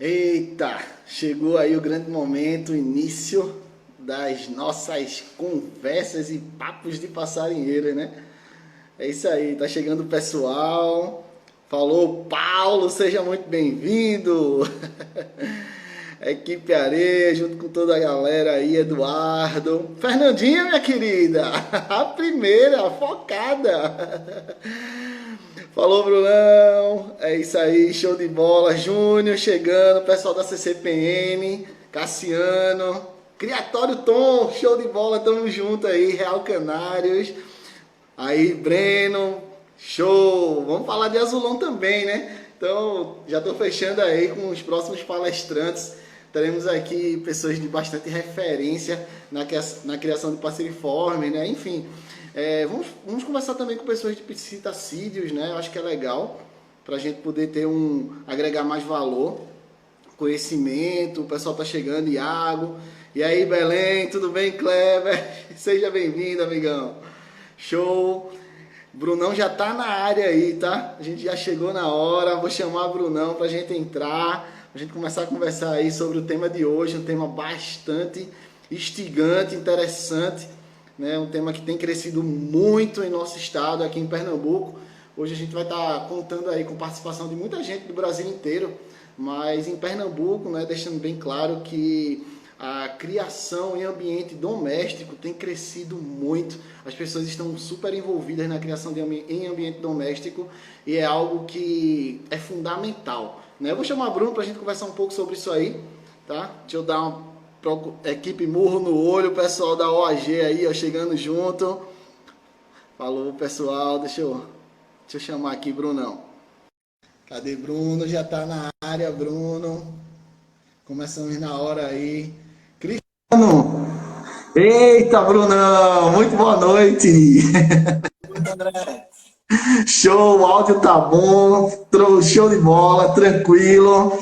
Eita, chegou aí o grande momento, o início das nossas conversas e papos de passarinheira, né? É isso aí, tá chegando o pessoal. Falou, Paulo, seja muito bem-vindo. Equipe Areia, junto com toda a galera aí, Eduardo. Fernandinha, minha querida, a primeira, a focada. Falou, Brunão. É isso aí, show de bola. Júnior chegando, pessoal da CCPM, Cassiano, Criatório Tom, show de bola, tamo junto aí, Real Canários. Aí, Breno, show. Vamos falar de Azulão também, né? Então, já tô fechando aí com os próximos palestrantes. Teremos aqui pessoas de bastante referência na criação de passeriforme, né? Enfim, vamos conversar também com pessoas de psitacídeos, né? Eu acho que é legal para a gente poder agregar mais valor, conhecimento. O pessoal tá chegando, Iago. E aí, Belém, tudo bem, Kleber? Seja bem-vindo, amigão. Show. Brunão já tá na área aí, tá? A gente já chegou na hora. Vou chamar o Brunão pra gente entrar, a gente começar a conversar aí sobre o tema de hoje, um tema bastante instigante, interessante, né? Um tema que tem crescido muito em nosso estado, aqui em Pernambuco. Hoje a gente vai estar contando aí com participação de muita gente do Brasil inteiro, mas em Pernambuco, né, deixando bem claro que a criação em ambiente doméstico tem crescido muito. As pessoas estão super envolvidas na criação em ambiente doméstico e é algo que é fundamental, né? Eu vou chamar Bruno para a gente conversar um pouco sobre isso aí, tá? Deixa eu dar uma equipe murro no olho, o pessoal da OAG aí, ó, chegando junto. Falou, pessoal, deixa eu chamar aqui, Brunão. Cadê Bruno? Já tá na área, Bruno. Começamos na hora aí. Cristiano! Eita, Brunão! Muito boa noite! André, Show, o áudio tá bom, show de bola, tranquilo,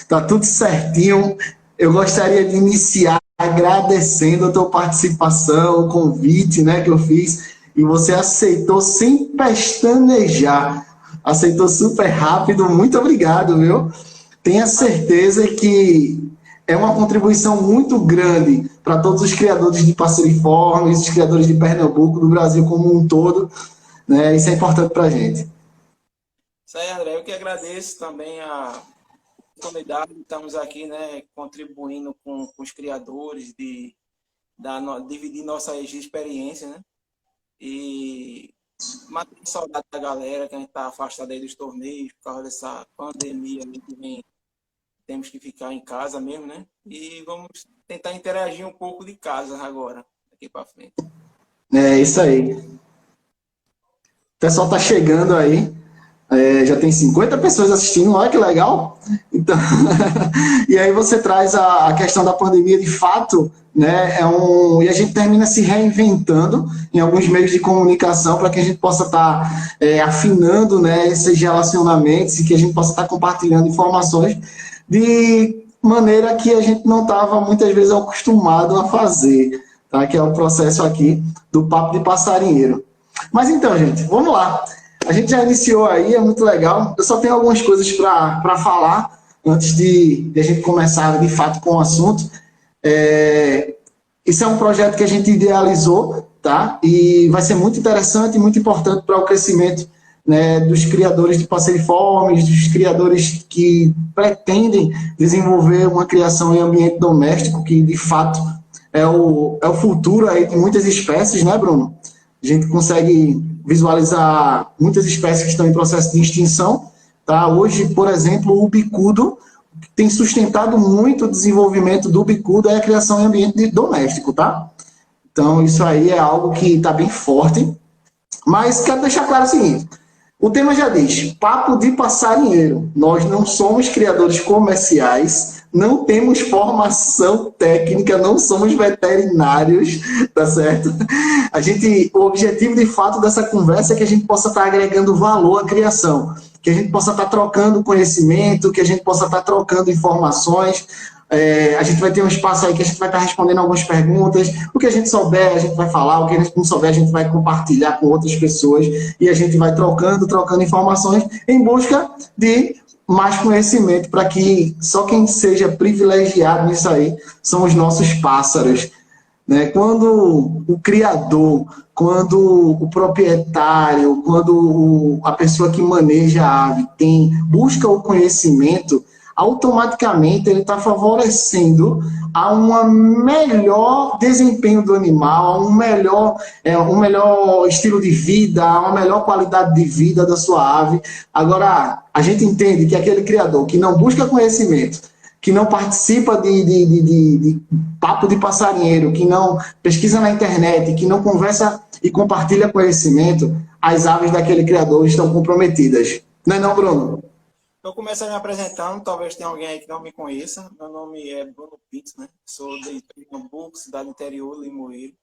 tá tudo certinho. Eu gostaria de iniciar agradecendo a tua participação, o convite, né, que eu fiz, e você aceitou sem pestanejar, aceitou super rápido. Muito obrigado, viu? Tenha certeza que é uma contribuição muito grande para todos os criadores de passeriformes, os criadores de Pernambuco, do Brasil como um todo, né? Isso é importante para a gente. isso aí, André. Eu que agradeço também a oportunidade. Estamos aqui, né, contribuindo com os criadores, dividir nossas experiências, né? E matar a saudade da galera que a gente está afastado aí dos torneios por causa dessa pandemia aí que vem. Temos que ficar em casa mesmo, né? E vamos tentar interagir um pouco de casa agora, daqui para frente. É isso aí. O pessoal tá chegando aí. Já tem 50 pessoas assistindo, olha que legal. Então, e aí você traz a questão da pandemia de fato, né? E a gente termina se reinventando em alguns meios de comunicação para que a gente possa estar afinando, né, esses relacionamentos e que a gente possa estar compartilhando informações de maneira que a gente não estava muitas vezes acostumado a fazer, tá? Que é o processo aqui do Papo de Passarinheiro. Mas então, gente, vamos lá. A gente já iniciou aí, é muito legal. Eu só tenho algumas coisas para falar antes de a gente começar de fato com o assunto. Esse é um projeto que a gente idealizou, tá? E vai ser muito interessante e muito importante para o crescimento, né, dos criadores de passeriformes, dos criadores que pretendem desenvolver uma criação em ambiente doméstico, que de fato é o futuro aí de muitas espécies, né, Bruno? A gente consegue visualizar muitas espécies que estão em processo de extinção, tá? Hoje, por exemplo, o bicudo tem sustentado muito o desenvolvimento do bicudo e a criação em ambiente doméstico, tá? Então, isso aí é algo que está bem forte. Mas quero deixar claro o seguinte: o tema já diz, papo de passarinheiro. Nós não somos criadores comerciais, não temos formação técnica, não somos veterinários, tá certo? O objetivo de fato dessa conversa é que a gente possa estar agregando valor à criação, que a gente possa estar trocando conhecimento, que a gente possa estar trocando informações. A gente vai ter um espaço aí que a gente vai estar respondendo algumas perguntas. O que a gente souber, a gente vai falar. O que a gente não souber, a gente vai compartilhar com outras pessoas. E a gente vai trocando informações em busca de mais conhecimento para que só quem seja privilegiado nisso aí são os nossos pássaros, né? Quando o criador, quando o proprietário, quando a pessoa que maneja a ave busca o conhecimento, automaticamente ele está favorecendo a um melhor desempenho do animal, um melhor estilo de vida, a uma melhor qualidade de vida da sua ave. Agora, a gente entende que aquele criador que não busca conhecimento, que não participa de papo de passarinheiro, que não pesquisa na internet, que não conversa e compartilha conhecimento, as aves daquele criador estão comprometidas. Não é não, Bruno? Eu começo me apresentando, talvez tenha alguém aí que não me conheça. Meu nome é Bruno Pinto, né? Sou de Pernambuco, cidade interior, Limoeiro.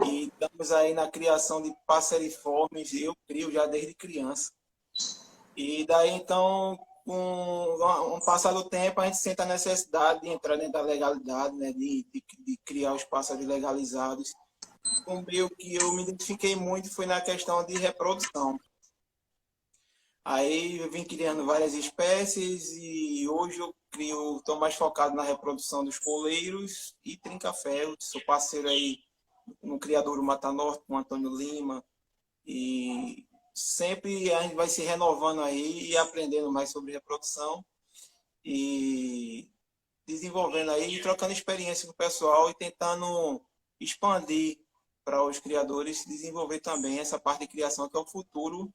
E estamos aí na criação de passeriformes, eu crio já desde criança. E daí, então, com o passar do tempo, a gente sente a necessidade de entrar dentro da legalidade, né? De criar os pássaros legalizados. O meio que eu me identifiquei muito foi na questão de reprodução. Aí eu vim criando várias espécies e hoje eu estou mais focado na reprodução dos coleiros e trinca-ferros. Sou parceiro aí no criador Mata Norte com Antônio Lima e sempre a gente vai se renovando aí e aprendendo mais sobre reprodução e desenvolvendo aí, trocando experiência com o pessoal e tentando expandir para os criadores desenvolver também essa parte de criação que é o futuro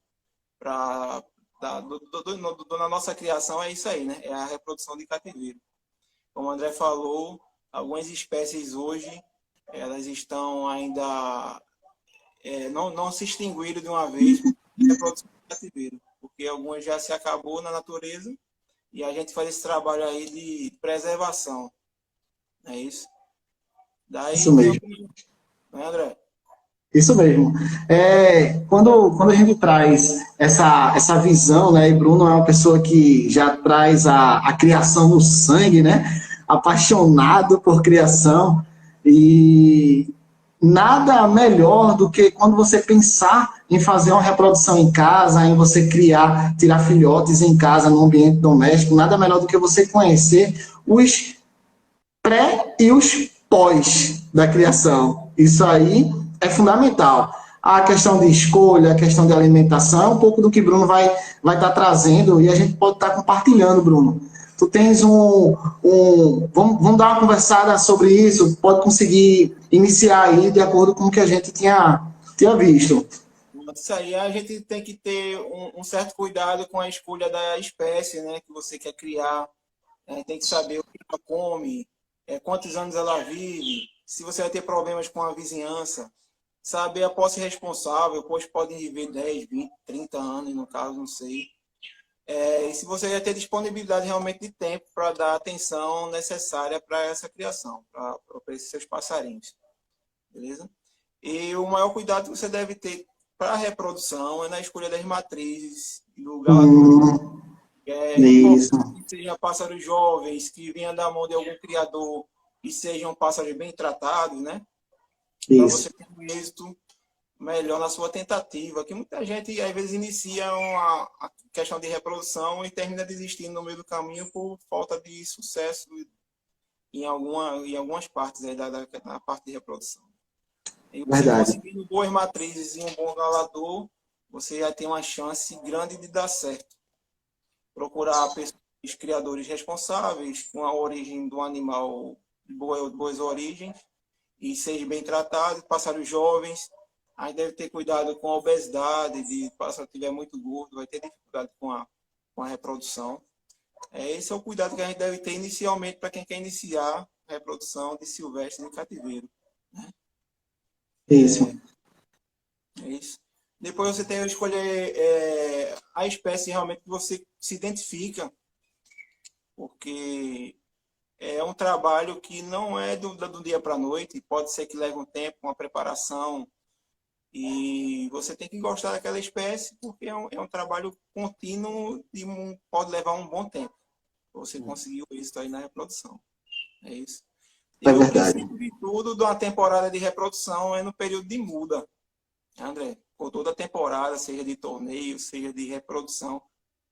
para na nossa criação é isso aí, né? É a reprodução de cativeiro. Como o André falou, algumas espécies hoje elas estão ainda não se extinguiram de uma vez na reprodução de cativeiro, porque algumas já se acabou na natureza e a gente faz esse trabalho aí de preservação. É isso? Isso Daí tem mesmo. algum... Não é, André? Isso mesmo. Quando a gente traz essa visão, né, e Bruno é uma pessoa que já traz a criação no sangue, né, apaixonado por criação, e nada melhor do que quando você pensar em fazer uma reprodução em casa, em você tirar filhotes em casa, no ambiente doméstico, nada melhor do que você conhecer os pré e os pós da criação. Isso aí é fundamental. A questão de escolha, a questão de alimentação, é um pouco do que Bruno vai estar trazendo e a gente pode estar compartilhando, Bruno. Tu tens vamos dar uma conversada sobre isso, pode conseguir iniciar aí de acordo com o que a gente tinha visto. Isso aí a gente tem que ter um certo cuidado com a escolha da espécie, né, que você quer criar. A gente tem que saber o que ela come, quantos anos ela vive, se você vai ter problemas com a vizinhança, saber a posse responsável, pois podem viver 10, 20, 30 anos, no caso, não sei. E se você vai ter disponibilidade realmente de tempo para dar a atenção necessária para essa criação, para esses seus passarinhos. Beleza? E o maior cuidado que você deve ter para a reprodução é na escolha das matrizes do galador. É Isso, importante que sejam pássaros jovens, que venham da mão de algum criador e sejam pássaros bem tratados, né? Para isso. você ter um êxito melhor na sua tentativa. Que muita gente, às vezes, inicia a questão de reprodução e termina desistindo no meio do caminho por falta de sucesso em algumas partes aí da parte de reprodução. E você Verdade. conseguindo boas matrizes e um bom galador, você já tem uma chance grande de dar certo. Procurar pessoas, criadores responsáveis, com a origem do animal de boas origens, e seja bem tratado, pássaros jovens. Aí deve ter cuidado com a obesidade, de pássaro que estiver muito gordo, vai ter dificuldade com a reprodução. Esse é o cuidado que a gente deve ter inicialmente para quem quer iniciar a reprodução de silvestre em cativeiro. Né? Isso. É isso. Depois você tem que escolher a espécie realmente que você se identifica, porque é um trabalho que não é do dia para a noite, pode ser que leve um tempo, uma preparação, e você tem que gostar daquela espécie, porque é um trabalho contínuo e pode levar um bom tempo para você conseguir o êxito aí na reprodução. É isso. É E o verdade. princípio de tudo de uma temporada de reprodução é no período de muda, André. Por toda a temporada, seja de torneio, seja de reprodução,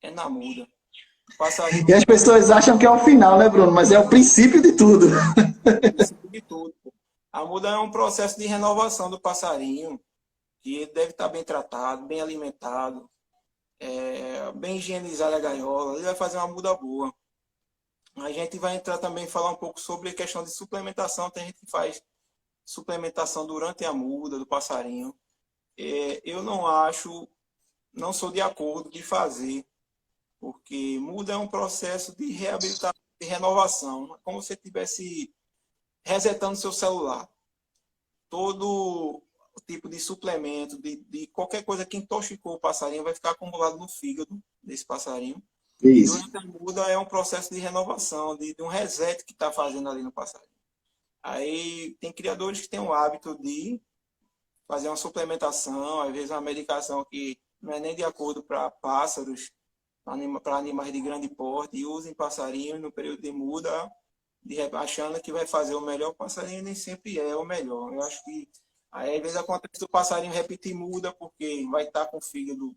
é na muda. Passarinho E as pessoas acham que é o final, né, Bruno? Mas é o princípio de tudo. precisa de tudo. Pô. A muda é um processo de renovação do passarinho, que ele deve estar bem tratado, bem alimentado, bem higienizada a gaiola, ele vai fazer uma muda boa. A gente vai entrar também falar um pouco sobre a questão de suplementação. Tem gente que faz suplementação durante a muda do passarinho. Eu não acho, não sou de acordo de fazer, porque muda é um processo de reabilitação, de renovação, como se você estivesse resetando seu celular. Todo tipo de suplemento, de qualquer coisa que intoxicou o passarinho vai ficar acumulado no fígado desse passarinho. E Isso. durante a muda é um processo de renovação, de um reset que está fazendo ali no passarinho. Aí tem criadores que têm o hábito de fazer uma suplementação, às vezes uma medicação que não é nem de acordo para pássaros, para animais de grande porte, e usem passarinhos no período de muda, achando que vai fazer o melhor passarinho, nem sempre é o melhor. Eu acho que aí às vezes acontece do passarinho repetir muda, porque vai estar com o fígado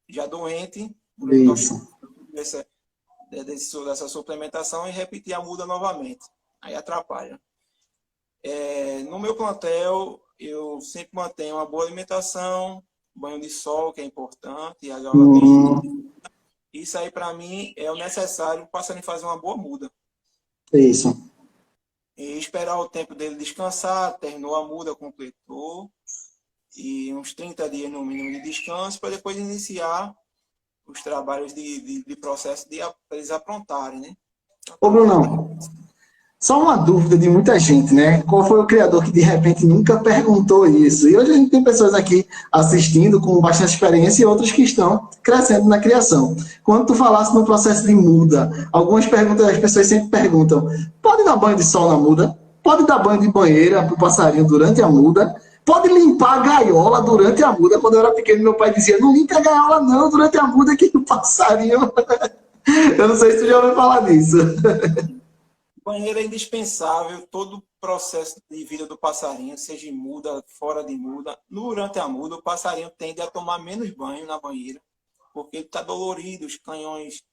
já doente, por Isso. dessa suplementação, e repetir a muda novamente. Aí atrapalha. No meu plantel, eu sempre mantenho uma boa alimentação, banho de sol, que é importante, e a gaiola bem. Hum, Isso aí, para mim, é o necessário para o passarinho fazer uma boa muda. isso. E esperar o tempo dele descansar, terminou a muda, completou, e uns 30 dias no mínimo de descanso, para depois iniciar os trabalhos de processo de eles aprontarem, né? Ô, Aprontar. Brunão, só uma dúvida de muita gente, né? Qual foi o criador que de repente nunca perguntou isso? E hoje a gente tem pessoas aqui assistindo com bastante experiência e outras que estão crescendo na criação. Quando tu falasse no processo de muda, algumas perguntas as pessoas sempre perguntam: pode dar banho de sol na muda? Pode dar banho de banheira para o passarinho durante a muda? Pode limpar a gaiola durante a muda? Quando eu era pequeno, meu pai dizia: não limpe a gaiola não durante a muda que o passarinho. Eu não sei se tu já ouviu falar disso. Banheiro é indispensável, todo o processo de vida do passarinho, seja em muda, fora de muda. Durante a muda, o passarinho tende a tomar menos banho na banheira, porque ele está dolorido, os canhões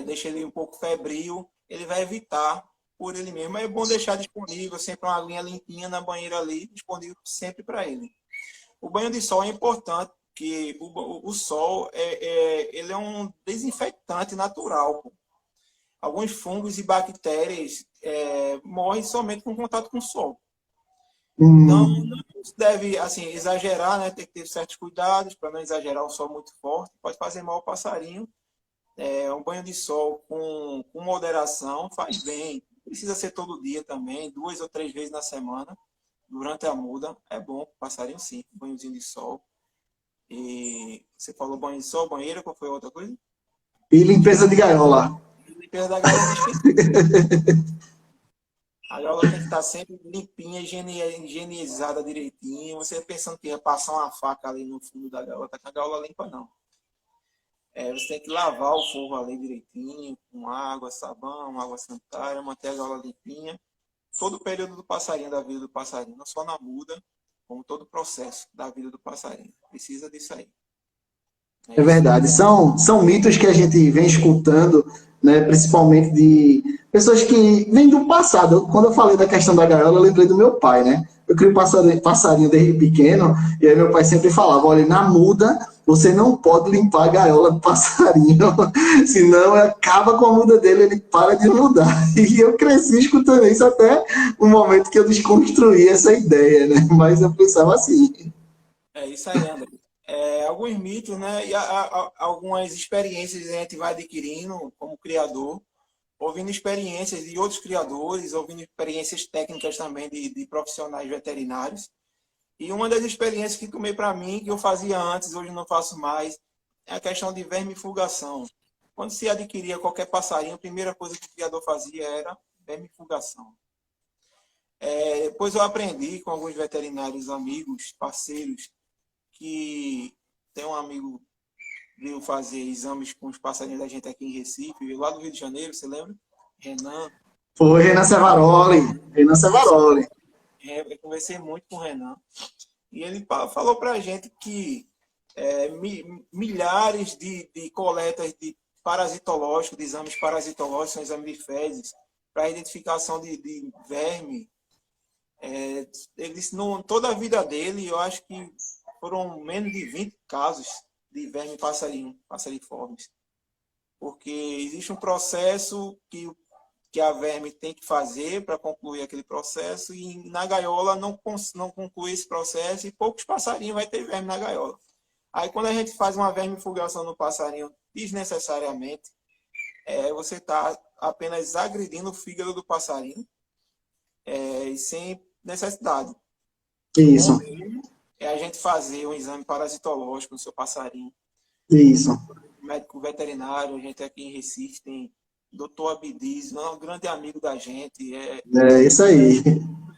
deixam ele um pouco febril, ele vai evitar por ele mesmo. É bom deixar disponível sempre uma aguinha limpinha na banheira ali, disponível sempre para ele. O banho de sol é importante, porque o sol ele é um desinfetante natural. Pô. Alguns fungos e bactérias morrem somente com contato com o sol. Então, Hum, não se deve assim, exagerar, né? Tem que ter certos cuidados para não exagerar o sol muito forte. Pode fazer mal ao passarinho. Um banho de sol com moderação faz bem. Precisa ser todo dia também, 2 ou 3 vezes na semana. Durante a muda, é bom. Passarinho, sim. Banhozinho de sol. E você falou banho de sol, banheiro, qual foi a outra coisa? e limpeza de gaiola. Limpeza da gaiola é indispensável. A gaiola tem que estar sempre limpinha, higienizada direitinho. Você pensando que ia passar uma faca ali no fundo da gaiola, tá com a gaiola limpa, não. Você tem que lavar o forro ali direitinho, com água, sabão, água sanitária, manter a gaiola limpinha. Todo o período do passarinho, da vida do passarinho, não só na muda, como todo o processo da vida do passarinho. Precisa disso aí. É É isso. verdade. São mitos que a gente vem escutando, né, principalmente de pessoas que vêm do passado. Quando eu falei da questão da gaiola, eu lembrei do meu pai, né? Eu crio passarinho desde pequeno, e aí meu pai sempre falava: olha, na muda você não pode limpar a gaiola do passarinho, senão acaba com a muda dele, ele para de mudar. E eu cresci escutando isso até o momento que eu desconstruí essa ideia, né? Mas eu pensava assim. É isso aí, André. Alguns mitos, né? E algumas experiências a gente vai adquirindo como criador, ouvindo experiências de outros criadores, ouvindo experiências técnicas também de profissionais veterinários. E uma das experiências que tomei para mim, que eu fazia antes, hoje não faço mais, é a questão de vermifugação. Quando se adquiria qualquer passarinho, a primeira coisa que o criador fazia era vermifugação. Depois eu aprendi com alguns veterinários amigos, parceiros, que tem um amigo que veio fazer exames com os passarinhos da gente aqui em Recife, lá do Rio de Janeiro, você lembra? Renan. Foi Renan Cevaroli. Renan Cevaroli. Eu conversei muito com o Renan. E ele falou para a gente que milhares de coletas parasitológicos, de exames parasitológicos, são exames de fezes, para identificação de verme. Ele disse, toda a vida dele, eu acho que foram menos de 20 casos de verme passariformes. Porque existe um processo que a verme tem que fazer para concluir aquele processo, e na gaiola não conclui esse processo, e poucos passarinhos vai ter verme na gaiola. Aí, quando a gente faz uma vermifugação no passarinho desnecessariamente, você está apenas agredindo o fígado do passarinho, e sem necessidade. Isso. Bom mesmo é a gente fazer um exame parasitológico no seu passarinho. Isso. Médico veterinário, a gente aqui em Recife tem Dr. Abdiz, um grande amigo da gente. É isso aí.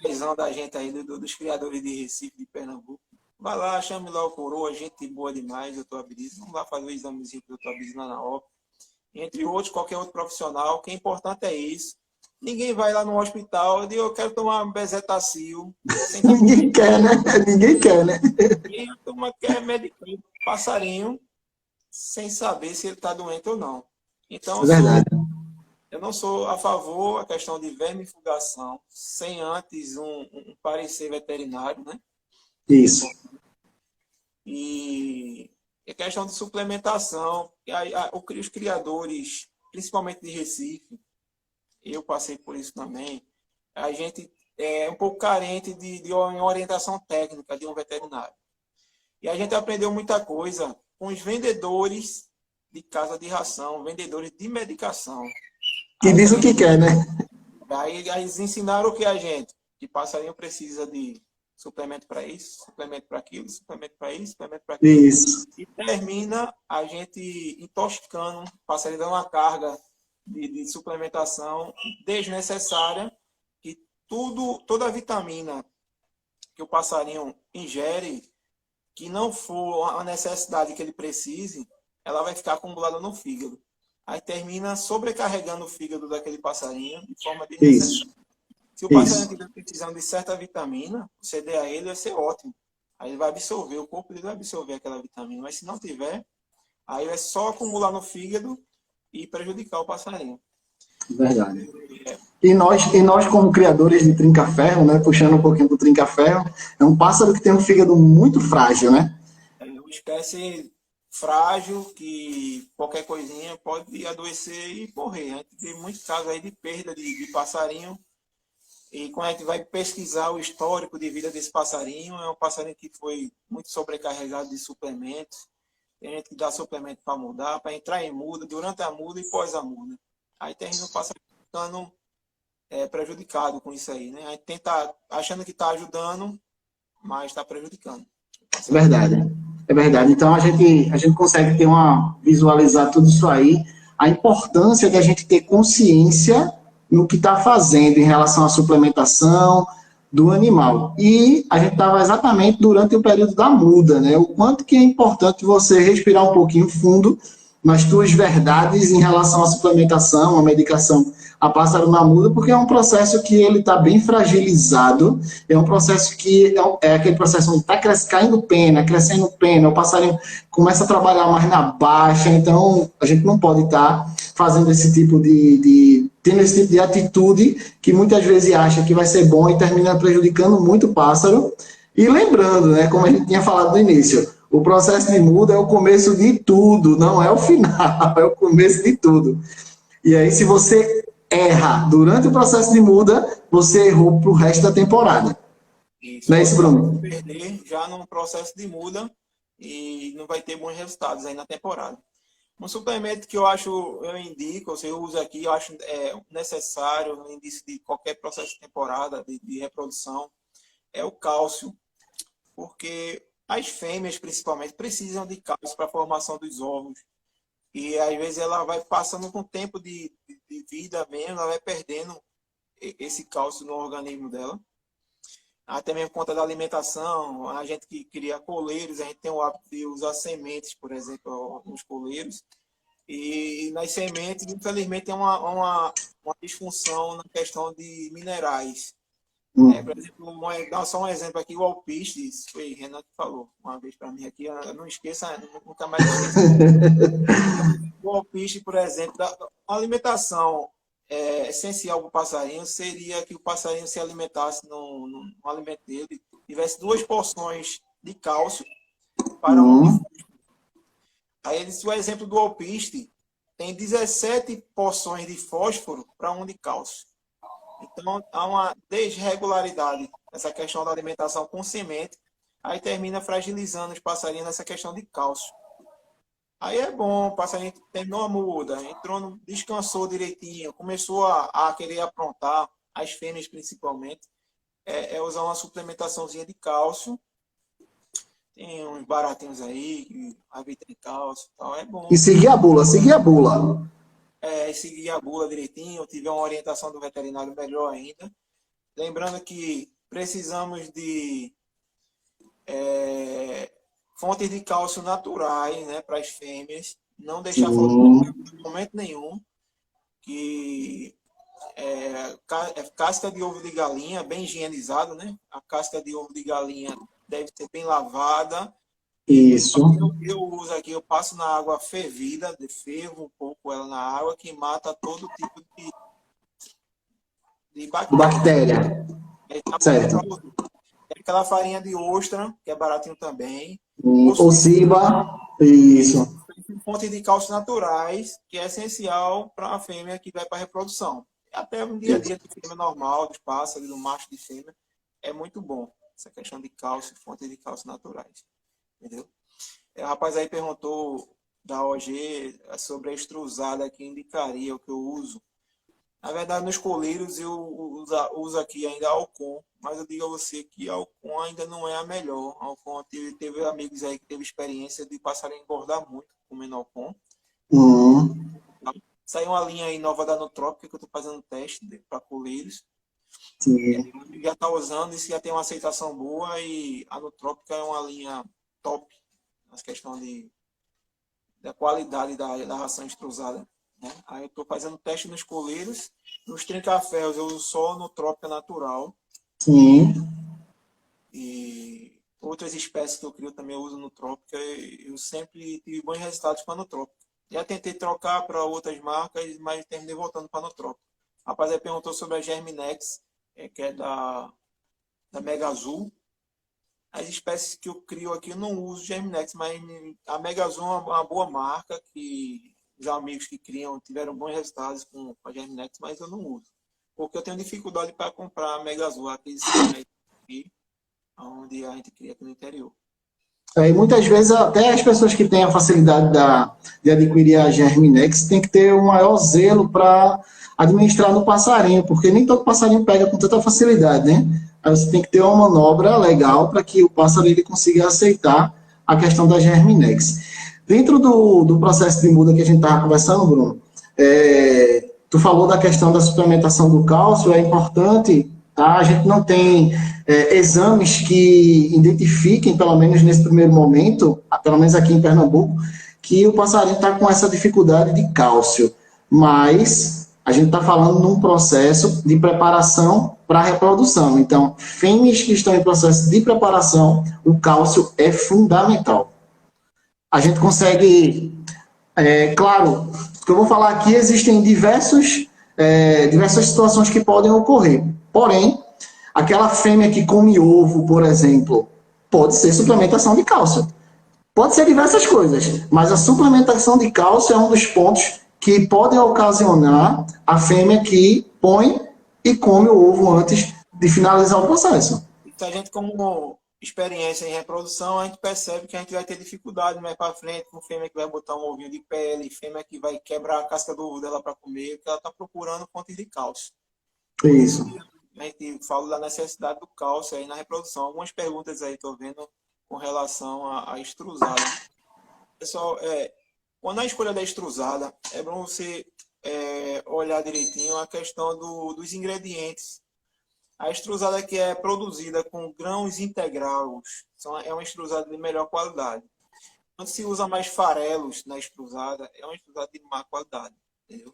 Visão da gente aí, dos criadores de Recife, de Pernambuco. Vai lá, chame lá o coroa, gente boa demais, doutor Abdiz. Vamos lá fazer o examezinho do doutor Abdiz lá na OP. Entre outros, qualquer outro profissional. O que é importante é isso. Ninguém vai lá no hospital e diz, eu quero tomar um bezetacil. Ninguém quer, né? Ninguém quer, né? Ninguém quer medicamento passarinho sem saber se ele está doente ou não. Então, eu não sou a favor da questão de vermifugação sem antes um parecer veterinário, né? Isso. E a questão de suplementação, os criadores, principalmente de Recife, eu passei por isso também, a gente é um pouco carente de uma orientação técnica de um veterinário. E a gente aprendeu muita coisa com os vendedores de casa de ração, vendedores de medicação. Que diz o que quer, né? Aí eles ensinaram o que a gente? Que passarinho precisa de suplemento para isso, suplemento para aquilo, suplemento para isso, suplemento para aquilo. Isso. E termina a gente intoxicando, o passarinho dando uma carga de suplementação desnecessária, que toda a vitamina que o passarinho ingere, que não for a necessidade que ele precise, ela vai ficar acumulada no fígado. Aí termina sobrecarregando o fígado daquele passarinho de forma desnecessária. Se o passarinho estiver precisando de certa vitamina, você der a ele, vai ser ótimo. Aí ele vai absorver, o corpo dele vai absorver aquela vitamina. Mas se não tiver, aí vai só acumular no fígado e prejudicar o passarinho. Verdade. E nós como criadores de trinca-ferro, né, puxando um pouquinho do trinca-ferro, é um pássaro que tem um fígado muito frágil, né? É uma espécie frágil que qualquer coisinha pode adoecer e morrer. A gente tem muitos casos aí de perda de passarinho. E quando a gente vai pesquisar o histórico de vida desse passarinho, é um passarinho que foi muito sobrecarregado de suplementos. Tem gente que dá suplemento para mudar, para entrar em muda, durante a muda e pós a muda. Aí termina o passarinho ficando prejudicado com isso aí, né? A gente tenta achando que está ajudando, mas está prejudicando. É verdade. É verdade. Então a gente consegue visualizar tudo isso aí, a importância de a gente ter consciência no que está fazendo em relação à suplementação do animal. E a gente estava exatamente durante o período da muda, né? O quanto que é importante você respirar um pouquinho fundo nas tuas verdades em relação à suplementação, à medicação a pássaro na muda, porque é um processo que ele está bem fragilizado, é um processo que é aquele processo onde está crescendo pena, o passarinho começa a trabalhar mais na baixa, então a gente não pode estar fazendo tendo esse tipo de atitude que muitas vezes acha que vai ser bom e termina prejudicando muito o pássaro. E lembrando, né, como a gente tinha falado no início, o processo de muda é o começo de tudo, não é o final, é o começo de tudo. E aí, se você erra durante o processo de muda, você errou para o resto da temporada. Isso. Não é isso, Bruno? Perder já no processo de muda e não vai ter bons resultados aí na temporada. Um suplemento que eu indico, eu uso aqui, eu acho necessário no início de qualquer processo de temporada, de reprodução, é o cálcio. Porque as fêmeas, principalmente, precisam de cálcio para a formação dos ovos. E, às vezes, ela vai passando com o tempo de vida mesmo, ela vai perdendo esse cálcio no organismo dela. Até mesmo por conta da alimentação, a gente que cria coleiros, a gente tem o hábito de usar sementes, por exemplo, nos coleiros. E nas sementes, infelizmente, tem uma disfunção na questão de minerais. Por exemplo, dar só um exemplo aqui, o alpiste, isso foi Renan que falou uma vez para mim aqui, eu não esqueça, nunca mais esqueça. o alpiste, por exemplo, a alimentação essencial para o passarinho seria que o passarinho se alimentasse no alimento dele, tivesse 2 porções de cálcio para um de Hum, fósforo. Aí ele disse, o exemplo do alpiste tem 17 porções de fósforo para um de cálcio. Então, há uma desregularidade nessa questão da alimentação com semente, aí termina fragilizando os passarinhos nessa questão de cálcio. Aí é bom, o passarinho terminou a muda, descansou direitinho, começou a querer aprontar, as fêmeas principalmente, usar uma suplementaçãozinha de cálcio. Tem uns baratinhos aí, a vitamina cálcio e tal, é e bom. seguir a bula, seguir a bula. Seguir a bula direitinho, tiver uma orientação do veterinário melhor ainda. Lembrando que precisamos de fontes de cálcio naturais, né, para as fêmeas, não deixar faltar Sim, em momento nenhum, que casca de ovo de galinha, bem higienizado, né? A casca de ovo de galinha deve ser bem lavada. E isso. eu uso aqui, eu passo na água fervida, fervo um pouco ela na água, que mata todo tipo de bactérias. Bactéria, Tá bom para certo. produto. Tem aquela farinha de ostra, que é baratinho também. O Ciba, E isso. fontes de cálcio naturais, que é essencial para a fêmea que vai para a reprodução. Até um dia a dia de fêmea normal, de pássaro, do macho de fêmea, é muito bom. Essa questão de cálcio, fontes de cálcio naturais. Entendeu? O rapaz aí perguntou da OG sobre a extrusada que indicaria o que eu uso. Na verdade, nos coleiros eu uso aqui ainda Alcon, mas eu digo a você que Alcon ainda não é a melhor. Alcon teve amigos aí que teve experiência de passarinho engordar muito comendo Alcon. Hum, Saiu uma linha aí nova da Nutrópica que eu estou fazendo teste para coleiros. sim. Já está usando e já tem uma aceitação boa e a Nutrópica é uma linha top nas questões da qualidade da ração extrusada. Né? Aí eu estou fazendo teste nos coleiros. Nos trinca-ferros eu uso só Nutrópica natural. Sim. E outras espécies que eu crio também eu uso Nutrópica. Eu sempre tive bons resultados com a Nutrópica. Já tentei trocar para outras marcas, mas terminei voltando para a Nutrópica. O rapaz aí perguntou sobre a Germinex, que é da Mega Azul. As espécies que eu crio aqui eu não uso Germinex, mas a Mega Azul é uma boa marca que os amigos que criam tiveram bons resultados com a Germinex, mas eu não uso. Porque eu tenho dificuldade para comprar a Mega Azul, a aquisição aqui, onde a gente cria aqui no interior. E muitas vezes até as pessoas que têm a facilidade de adquirir a Germinex têm que ter um maior zelo para administrar no passarinho, porque nem todo passarinho pega com tanta facilidade, né? Aí você tem que ter uma manobra legal para que o pássaro ele consiga aceitar a questão da Germinex. Dentro do processo de muda que a gente estava conversando, Bruno, tu falou da questão da suplementação do cálcio, é importante, tá? A gente não tem exames que identifiquem, pelo menos nesse primeiro momento, pelo menos aqui em Pernambuco, que o passarinho está com essa dificuldade de cálcio. Mas a gente está falando num processo de preparação para a reprodução. Então, fêmeas que estão em processo de preparação, o cálcio é fundamental. A gente consegue, claro, o que eu vou falar aqui, existem diversas situações que podem ocorrer. Porém, aquela fêmea que come ovo, por exemplo, pode ser suplementação de cálcio. Pode ser diversas coisas, mas a suplementação de cálcio é um dos pontos que podem ocasionar a fêmea que põe e come o ovo antes de finalizar o processo. Se a gente, como experiência em reprodução, a gente percebe que a gente vai ter dificuldade mais para frente com fêmea que vai botar um ovinho de pele, fêmea que vai quebrar a casca do ovo dela para comer, porque ela está procurando fontes de cálcio. Por isso Isso. que a gente fala da necessidade do cálcio aí na reprodução. Algumas perguntas aí, estou vendo, com relação à extrusada. Pessoal, quando a escolha da extrusada, é bom você olhar direitinho a questão dos ingredientes. A extrusada que é produzida com grãos integrais é uma extrusada de melhor qualidade. Quando se usa mais farelos na extrusada, é uma extrusada de má qualidade. Entendeu?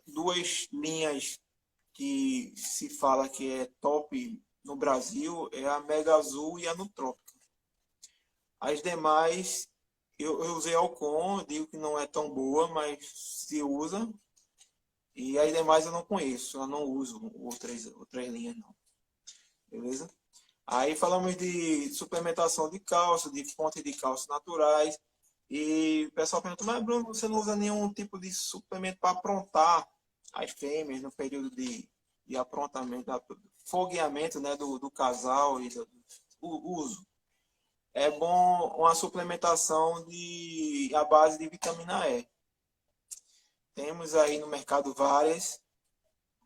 Duas linhas que se fala que é top no Brasil é a Mega Azul e a Nutrópica. As demais, Eu usei Alcon, digo que não é tão boa, mas se usa. E as demais eu não conheço, eu não uso outras linhas, não. Beleza? Aí falamos de suplementação de cálcio, de fontes de cálcio naturais. E o pessoal pergunta, mas Bruno, você não usa nenhum tipo de suplemento para aprontar as fêmeas no período de aprontamento, fogueamento, né, do casal e do uso. É bom uma suplementação à base de vitamina E. Temos aí no mercado várias,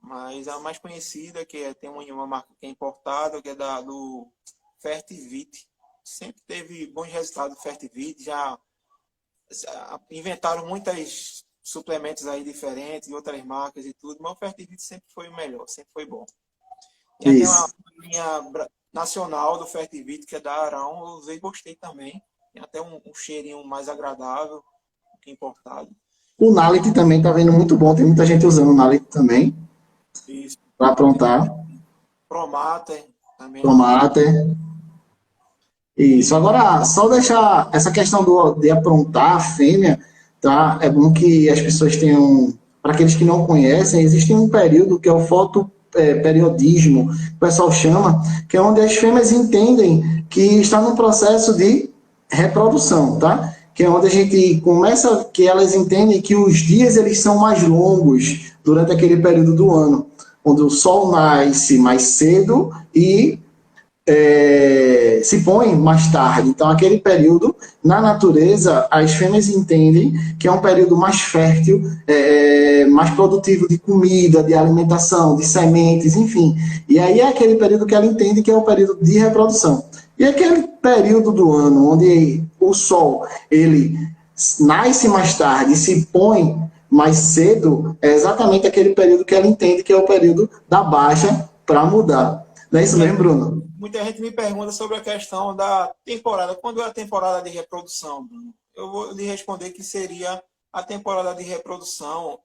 mas a mais conhecida, tem uma marca que é importada, que é do Fertivit. Sempre teve bons resultados do Fertivit, já inventaram muitos suplementos aí diferentes, de outras marcas e tudo, mas o Fertivit sempre foi o melhor, sempre foi bom. Tem até uma Isso. linha nacional do Fertivit, que é da Arão, eu usei e gostei também. Tem até um cheirinho mais agradável do que importado. O Nalit também tá vendo muito bom. Tem muita gente usando o Nalit também Isso. para Tem aprontar. Promata também é muito bom. Tomate. Isso. E Agora, só deixar essa questão de aprontar a fêmea, tá? É bom que as pessoas tenham. Para aqueles que não conhecem, existe um período que é o fotoperiodismo, que o pessoal chama, que é onde as fêmeas entendem que está num processo de reprodução, tá? Que é onde a gente começa, que elas entendem que os dias eles são mais longos durante aquele período do ano, onde o sol nasce mais cedo e se põe mais tarde. Então, aquele período, na natureza, as fêmeas entendem que é um período mais fértil, mais produtivo de comida, de alimentação, de sementes, enfim. E aí é aquele período que ela entende que é o período de reprodução. E aquele período do ano onde o sol ele nasce mais tarde e se põe mais cedo, é exatamente aquele período que ela entende que é o período da baixa para mudar. Não é isso mesmo, Bruno? muita gente me pergunta sobre a questão da temporada. Quando é a temporada de reprodução, Bruno? Eu vou lhe responder que seria a temporada de reprodução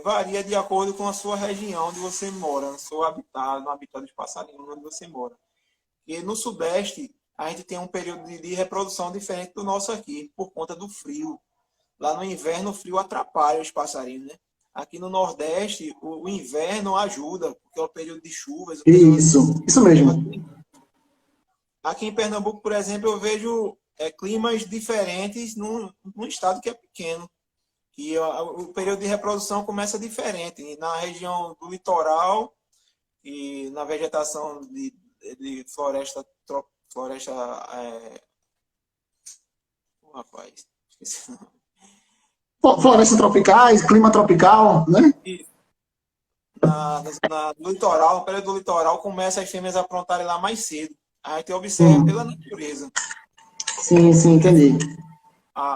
varia de acordo com a sua região onde você mora, no seu habitat, no habitat dos passarinhos onde você mora. E no Sudeste, a gente tem um período de reprodução diferente do nosso aqui, por conta do frio. Lá no inverno, o frio atrapalha os passarinhos, né? Aqui no Nordeste, o inverno ajuda, porque é o período de chuvas. Isso mesmo. Aqui em Pernambuco, por exemplo, eu vejo climas diferentes num estado que é pequeno. E o período de reprodução começa diferente. E na região do litoral e na vegetação de floresta, floresta rapaz, esqueci. Florestas tropicais, clima tropical, né? No litoral, no período do litoral, começa as fêmeas a aprontarem lá mais cedo. A gente observa pela Sim, natureza. sim, entendi.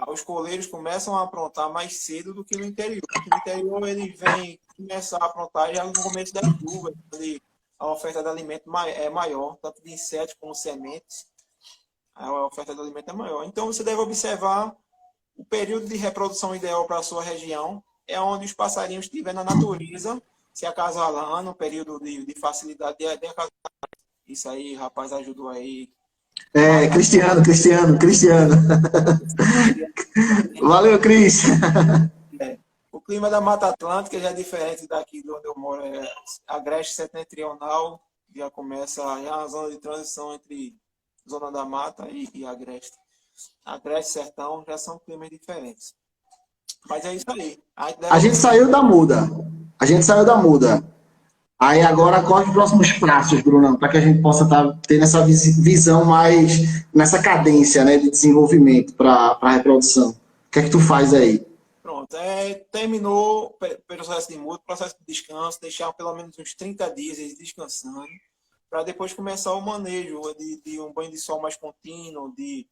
Os coleiros começam a aprontar mais cedo do que no interior. No interior, ele vem começar a aprontar já no começo da chuva, onde a oferta de alimento é maior, tanto de insetos como sementes. A oferta de alimento é maior. Então, você deve observar o período de reprodução ideal para a sua região, é onde os passarinhos estiverem na natureza, se acasalando, um período de facilidade de acasalar. Isso aí, rapaz, ajudou aí. Cristiano. Valeu, Cris. O clima da Mata Atlântica já é diferente daqui de onde eu moro. Agreste setentrional já começa já a zona de transição entre zona da mata e Agreste. Agreste e Sertão já são climas diferentes. Mas é isso aí. A gente saiu da muda. A gente saiu da muda. Aí agora corre os próximos passos, Brunão, para que a gente possa ter essa visão mais nessa cadência, né, de desenvolvimento para a reprodução. O que é que tu faz aí? Pronto, terminou o processo de muda, processo de descanso, deixar pelo menos uns 30 dias eles descansando, para depois começar o manejo de um banho de sol mais contínuo, de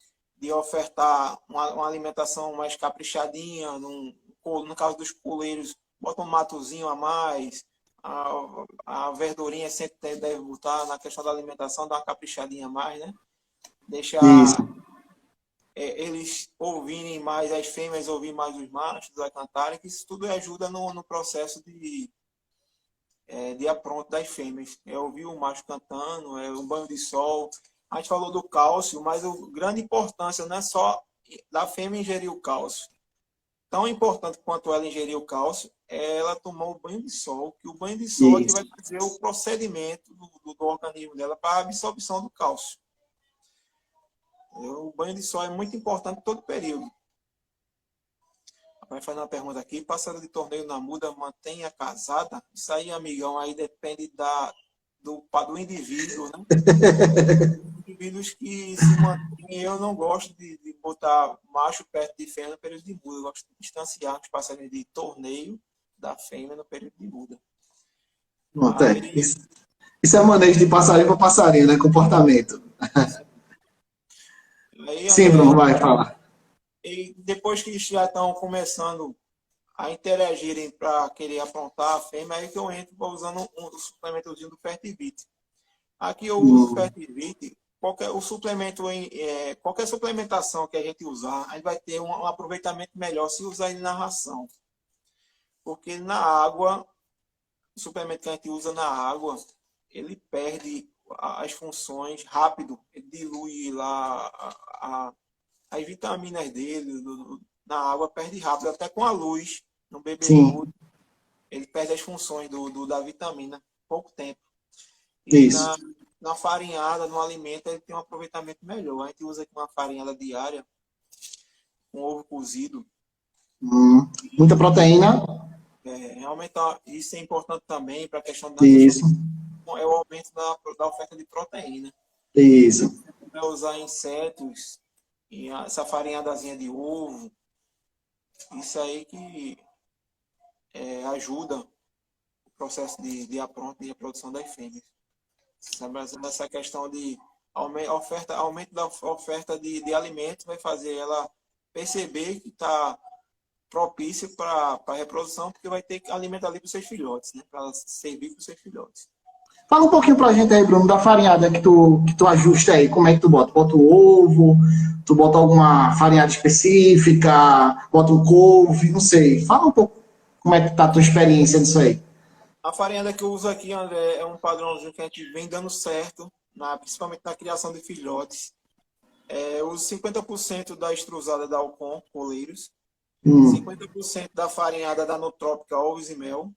ofertar uma alimentação mais caprichadinha, no caso dos puleiros, bota um matozinho a mais, a verdurinha sempre deve botar na questão da alimentação, dar uma caprichadinha a mais, né? Deixar Isso. eles ouvirem mais, as fêmeas ouvirem mais os machos a cantarem, que isso tudo ajuda no processo de apronto das fêmeas. É ouvir o macho cantando, o banho de sol. A gente falou do cálcio, mas a grande importância não é só da fêmea ingerir o cálcio, tão importante quanto ela ingerir o cálcio, é ela tomar o banho de sol, que o banho de sol é que vai fazer o procedimento do organismo dela para a absorção do cálcio. O banho de sol é muito importante em todo período. Vai fazer uma pergunta aqui. Passada de torneio na muda, mantenha casada? Isso aí, amigão, aí depende do indivíduo, né? Indivíduos que se mantêm, eu não gosto de botar macho perto de fêmea no período de muda. Eu gosto de distanciar os passarinhos de torneio da fêmea no período de muda. Isso é manejo de passarinho para passarinho, né? Comportamento. Aí, sim, Bruno, vai falar. E depois que eles já estão começando a interagirem para querer aprontar a fêmea, aí que eu entro usando um suplementozinho do Fertivite. Aqui eu uso o Fertivite. Qualquer suplementação que a gente usar, a gente vai ter um aproveitamento melhor se usar ele na ração. Porque na água, o suplemento que a gente usa na água, ele perde as funções rápido. Ele dilui lá as vitaminas dele na água, perde rápido. Até com a luz, no bebedouro, ele perde as funções da vitamina pouco tempo. E na farinhada, no alimento, ele tem um aproveitamento melhor. A gente usa aqui uma farinhada diária, com ovo cozido. Muita proteína. Realmente, isso é importante também para a questão da é o aumento da oferta de proteína. Isso. Você vai usar insetos, e essa farinhadazinha de ovo, isso aí que ajuda o processo de apronto e reprodução das fêmeas. Essa questão de aumento da oferta de alimentos vai fazer ela perceber que está propício para a reprodução, porque vai ter alimento ali para os seus filhotes, né? Para servir para os seus filhotes. Fala um pouquinho pra gente aí, Bruno, da farinhada que tu ajusta aí. Como é que tu bota? Bota o ovo, tu bota alguma farinhada específica, bota um couve, não sei. Fala um pouco como é que tá a tua experiência nisso aí. A farinhada que eu uso aqui, André, é um padrãozinho que a gente vem dando certo, principalmente na criação de filhotes. Eu uso 50% da extrusada da Alcon, Coleiros, 50% da farinhada da Nutrópica, Ovos e Mel.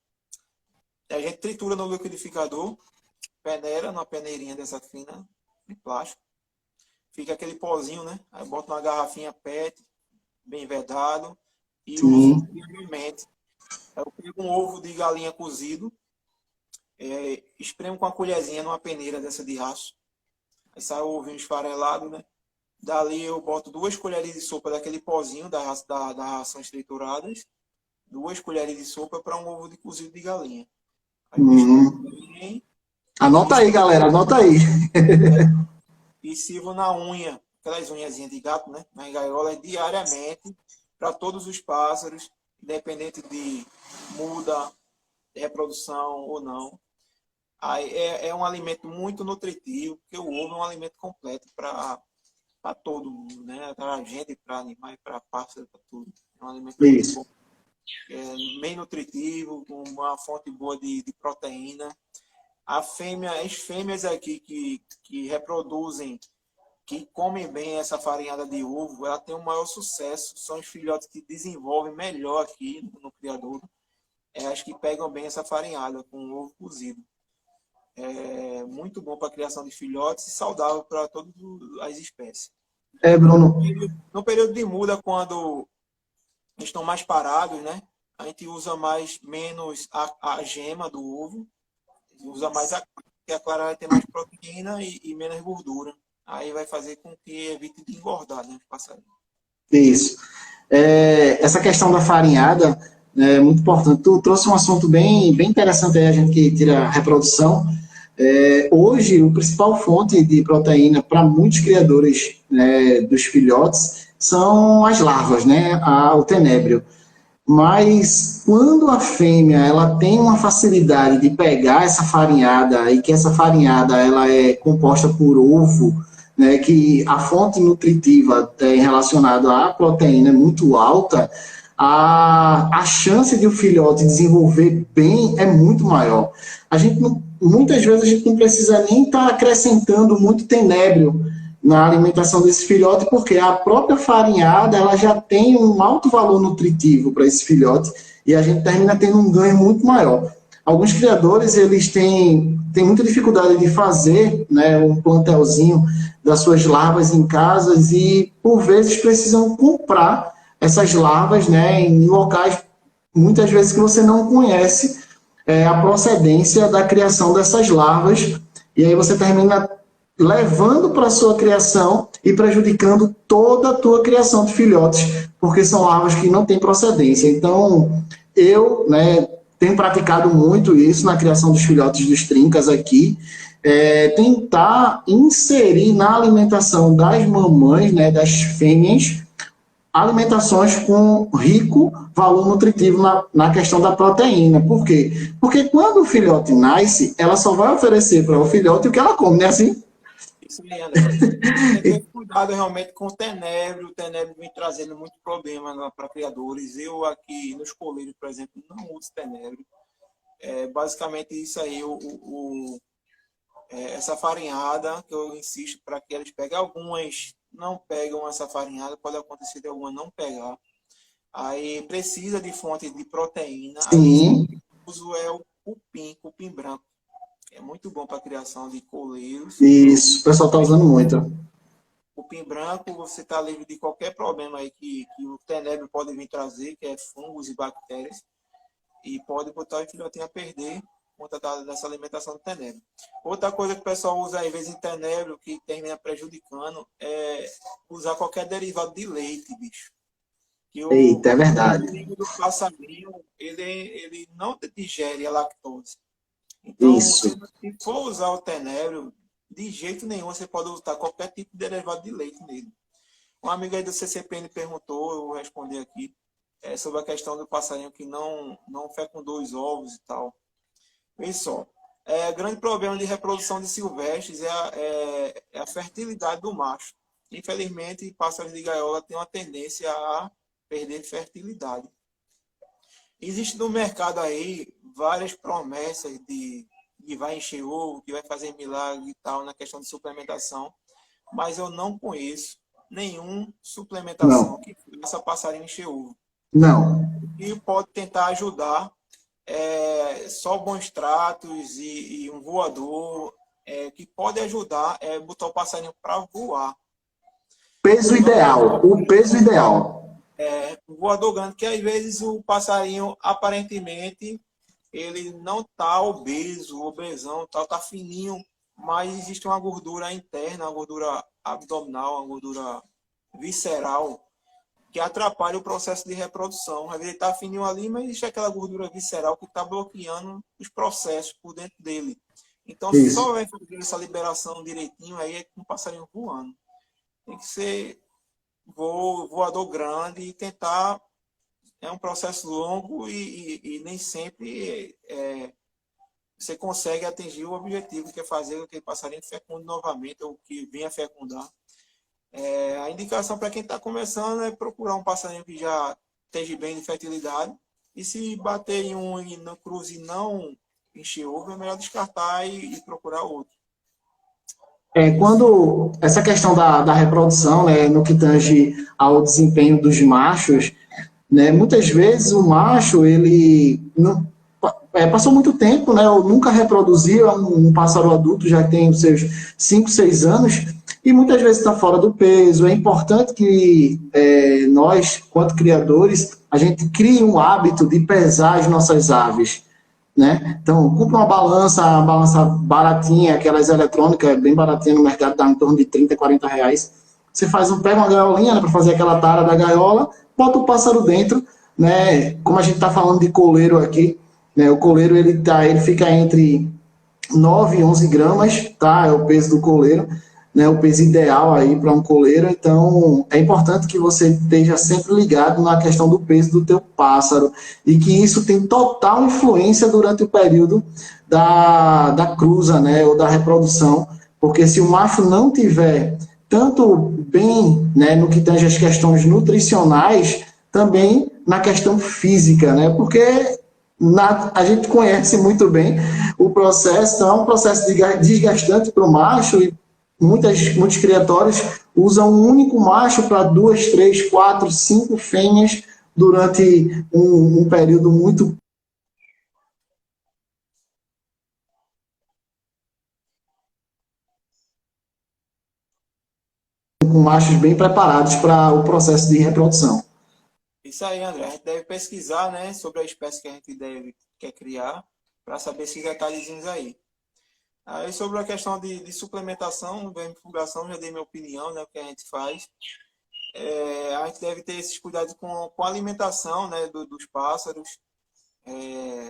A gente tritura no liquidificador, peneira numa peneirinha dessa fina, de plástico. Fica aquele pozinho, né? Aí bota uma garrafinha PET, bem vedado, e uso diariamente. Eu pego um ovo de galinha cozido, espremo com a colherzinha numa peneira dessa de raço. Aí sai o ovinho esfarelado, né? Dali eu boto 2 colheres de sopa daquele pozinho da rações trituradas, 2 colheres de sopa para um ovo de cozido de galinha. Aí, anota aí, galera, anota aí. E sirvo na unha, aquelas unhazinhas de gato, né? Nas gaiolas, diariamente, para todos os pássaros, independente de muda, de reprodução ou não. Aí é um alimento muito nutritivo, porque o ovo é um alimento completo para todo mundo, né? Para a gente, para animais, para pássaros, para tudo. É um alimento muito bom. Bem nutritivo, com uma fonte boa de proteína. As fêmeas aqui que reproduzem, que comem bem essa farinhada de ovo, ela tem um maior sucesso. São os filhotes que desenvolvem melhor aqui no criador. As que pegam bem essa farinhada com ovo cozido. É muito bom para a criação de filhotes e saudável para todas as espécies. Bruno. No período de muda, quando estão mais parados, né? A gente usa menos a gema do ovo, usa mais a clara, porque a clara vai ter mais proteína e menos gordura. Aí vai fazer com que evite de engordar, né, passarinho. Isso. Essa questão da farinhada é muito importante. Tu trouxe um assunto bem interessante aí, a gente que tira a reprodução. Hoje, o principal fonte de proteína para muitos criadores, né, dos filhotes são as larvas, né, o tenébrio. Mas quando a fêmea ela tem uma facilidade de pegar essa farinhada e que essa farinhada ela é composta por ovo, né, que a fonte nutritiva relacionada à proteína é muito alta, a chance de o filhote desenvolver bem é muito maior. Muitas vezes a gente não precisa nem estar acrescentando muito tenébrio na alimentação desse filhote, porque a própria farinhada ela já tem um alto valor nutritivo para esse filhote e a gente termina tendo um ganho muito maior. Alguns criadores eles têm muita dificuldade de fazer, né, um plantelzinho das suas larvas em casas e, por vezes, precisam comprar essas larvas, né, em locais, muitas vezes, que você não conhece a procedência da criação dessas larvas, e aí você termina levando para a sua criação e prejudicando toda a tua criação de filhotes, porque são larvas que não têm procedência. Então, eu, né, tenho praticado muito isso na criação dos filhotes dos trincas aqui, tentar inserir na alimentação das mamães, né, das fêmeas, alimentações com rico valor nutritivo na questão da proteína. Por quê? Porque quando o filhote nasce, ela só vai oferecer para o filhote o que ela come, não é assim? Isso aí, André. Tem que ter cuidado realmente com o tenebro vem trazendo muito problema para criadores. Eu aqui nos coleiros, por exemplo, não uso tenebro. Basicamente isso aí, essa farinhada, que eu insisto para que eles peguem. Algumas não pegam essa farinhada, pode acontecer de alguma não pegar. Aí precisa de fonte de proteína. Sim. Aí o uso é o cupim branco. É muito bom para a criação de coleiros. Isso, o pessoal está usando muito. Cupim branco, você está livre de qualquer problema aí que o tenebro pode vir trazer, que é fungos e bactérias, e pode botar o filhotinho a perder por conta dessa alimentação do tenebro. Outra coisa que o pessoal usa às vezes em tenebro, que termina prejudicando, é usar qualquer derivado de leite, bicho. Eita, é verdade. O passarinho, ele não digere a lactose. Então, Isso. se for usar o tenebro, de jeito nenhum você pode usar qualquer tipo de derivado de leite nele. Um amigo aí do CCPN perguntou, eu vou responder aqui, sobre a questão do passarinho que não fecundou os ovos e tal. Veja só, o grande problema de reprodução de silvestres é a fertilidade do macho. Infelizmente, pássaros de gaiola têm uma tendência a perder fertilidade. Existe no mercado aí várias promessas de que vai encher ovo, que vai fazer milagre e tal, na questão de suplementação, mas eu não conheço nenhuma suplementação que faça passarinho encher ovo. Não. E pode tentar ajudar só bons tratos e um voador, que pode ajudar botar o passarinho para voar. Peso ideal, o peso ideal. Um voador grande, que às vezes o passarinho, aparentemente, ele não está obesão, tá fininho, mas existe uma gordura interna, uma gordura abdominal, uma gordura visceral, que atrapalha o processo de reprodução. Às vezes ele está fininho ali, mas existe aquela gordura visceral que está bloqueando os processos por dentro dele. Então, só vai fazer essa liberação direitinho, aí é com o passarinho voando. Tem que ser voador grande e tentar. É um processo longo e nem sempre você consegue atingir o objetivo, que é fazer com que o passarinho fecunde novamente, ou que venha fecundar. A indicação para quem está começando é procurar um passarinho que já esteja bem de fertilidade, e se bater em um e não cruze e não encher ovo, é melhor descartar e procurar outro. Quando essa questão da reprodução, né, no que tange ao desempenho dos machos, né, muitas vezes o macho, ele não, passou muito tempo, né, ou nunca reproduziu, é um pássaro adulto, já tem os seus 5, 6 anos, e muitas vezes está fora do peso. É importante que nós, quanto criadores, a gente crie um hábito de pesar as nossas aves. Né? Então, compra uma balança baratinha, aquelas eletrônicas, bem baratinha no mercado, dá em torno de 30, 40 reais. Você pega uma gaiolinha, né, para fazer aquela tara da gaiola, bota o pássaro dentro, né? Como a gente está falando de coleiro aqui, né? O coleiro ele fica entre 9 e 11 gramas, tá? É o peso do coleiro, né? O peso ideal aí para um coleiro. Então, é importante que você esteja sempre ligado na questão do peso do teu pássaro, e que isso tem total influência durante o período da cruza, né? Ou da reprodução, porque se o macho não tiver tanto bem, né, no que tange as questões nutricionais, também na questão física, né? Porque a gente conhece muito bem o processo, então é um processo desgastante para o macho, e muitos criatórios usam um único macho para 2, 3, 4, 5 fêmeas durante um período muito com machos bem preparados para o processo de reprodução. Isso aí, André. A gente deve pesquisar, né, sobre a espécie que a gente quer criar, para saber esses detalhezinhos aí. Aí, sobre a questão de suplementação, vermifugação, já dei minha opinião, né, o que a gente faz. A gente deve ter esses cuidados com a alimentação, né, dos pássaros.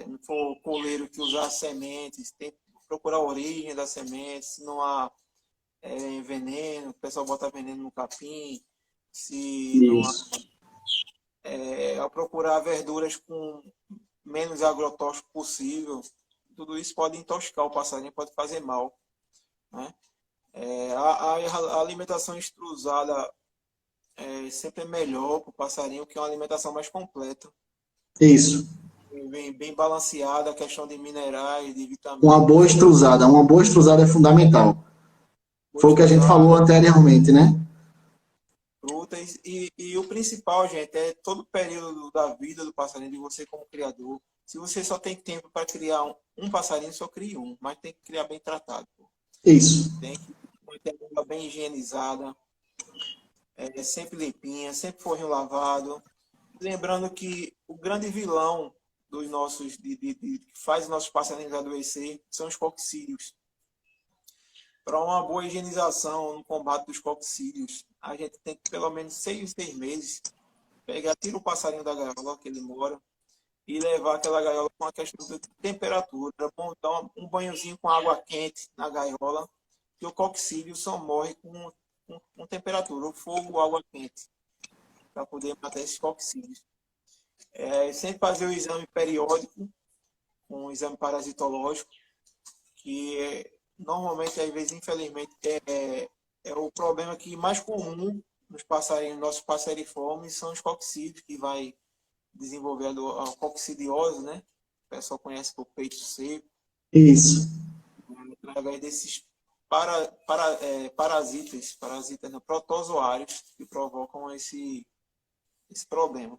Não for coleiro que usar sementes, tem que procurar a origem da semente, se não há veneno, o pessoal bota veneno no capim, se não há, ao procurar verduras com menos agrotóxico possível, tudo isso pode intoxicar o passarinho, pode fazer mal, né? A alimentação extrusada sempre é melhor para o passarinho, que é uma alimentação mais completa. Isso. Bem balanceada, a questão de minerais, de vitaminas. Uma boa extrusada é fundamental. Foi o que a gente falou anteriormente, né? Frutas. E o principal, gente, é todo o período da vida do passarinho, de você como criador. Se você só tem tempo para criar um passarinho, só crie um, mas tem que criar bem tratado. Isso. Tem que manter a água bem higienizada, sempre limpinha, sempre forrinho lavado. Lembrando que o grande vilão dos nossos, que faz nossos passarinhos adoecer são os coccídeos. Para uma boa higienização no combate dos coccídeos, a gente tem que, pelo menos 6 meses, tira o passarinho da gaiola que ele mora e levar aquela gaiola com a questão de temperatura. É bom dar um banhozinho com água quente na gaiola, que o coccídeo só morre com temperatura, o fogo ou água quente, para poder matar esses coccídeos. Sempre fazer o exame periódico, um exame parasitológico, que normalmente, às vezes, infelizmente, é o problema que mais comum nos passarinhos, nossos passeriformes, são os coccídeos, que vai desenvolver a coccidiose, né? O pessoal conhece por peito seco. Isso. Através desses parasitas não, protozoários, que provocam esse problema.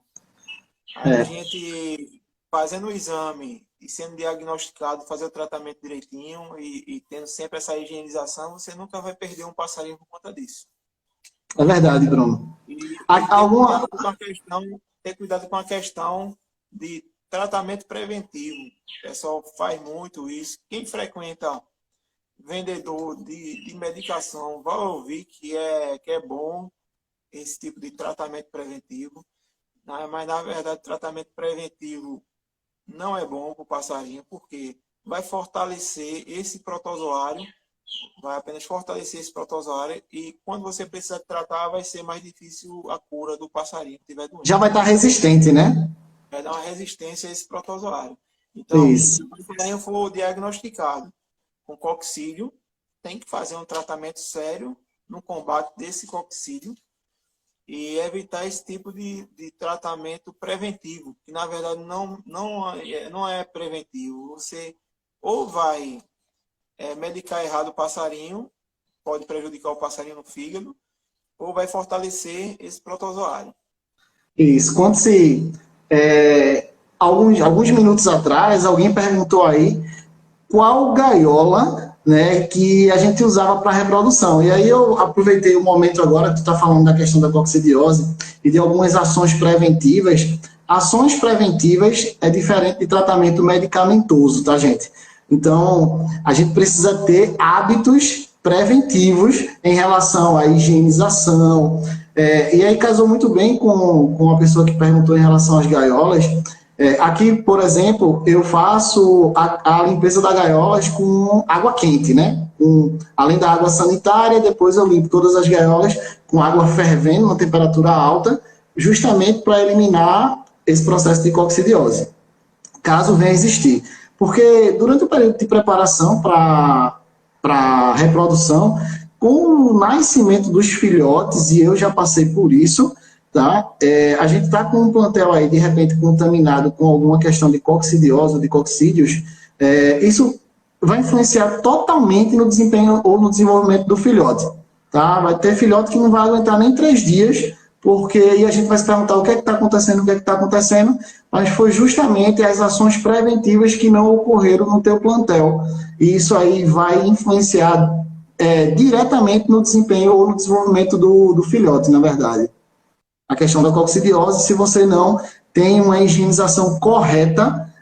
Aí a gente, fazendo o exame e sendo diagnosticado, fazer o tratamento direitinho e tendo sempre essa higienização, você nunca vai perder um passarinho por conta disso. É verdade, Bruno. Ter cuidado com a questão de tratamento preventivo. O pessoal faz muito isso. Quem frequenta vendedor de medicação vai ouvir que é bom esse tipo de tratamento preventivo. Mas, na verdade, tratamento preventivo não é bom para o passarinho, porque vai fortalecer esse protozoário, vai apenas fortalecer esse protozoário, e quando você precisa tratar, vai ser mais difícil a cura do passarinho que tiver doente. Já vai estar resistente, né? Vai dar uma resistência a esse protozoário. Então, se o passarinho for diagnosticado com coccídeo, tem que fazer um tratamento sério no combate desse coccídeo, e evitar esse tipo de tratamento preventivo, que na verdade não é preventivo. Você ou vai medicar errado o passarinho, pode prejudicar o passarinho no fígado, ou vai fortalecer esse protozoário. Isso. Quando alguns minutos atrás, alguém perguntou aí qual gaiola, né, que a gente usava para reprodução. E aí eu aproveitei o momento agora que tu está falando da questão da coccidiose e de algumas ações preventivas. Ações preventivas é diferente de tratamento medicamentoso, tá, gente? Então, a gente precisa ter hábitos preventivos em relação à higienização. E aí casou muito bem com a pessoa que perguntou em relação às gaiolas. Aqui, por exemplo, eu faço a limpeza das gaiolas com água quente, né? Além da água sanitária, depois eu limpo todas as gaiolas com água fervendo, uma temperatura alta, justamente para eliminar esse processo de coccidiose, caso venha existir. Porque durante o período de preparação para a reprodução, com o nascimento dos filhotes, e eu já passei por isso, tá? A gente está com um plantel aí, de repente, contaminado com alguma questão de coccidiose ou de coccídeos. Isso vai influenciar totalmente no desempenho ou no desenvolvimento do filhote. Tá? Vai ter filhote que não vai aguentar nem 3 dias, porque aí a gente vai se perguntar o que é que está acontecendo, o que é que está acontecendo, mas foi justamente as ações preventivas que não ocorreram no teu plantel. E isso aí vai influenciar diretamente no desempenho ou no desenvolvimento do filhote, na verdade. A questão da coccidiose, se você não tem uma higienização correta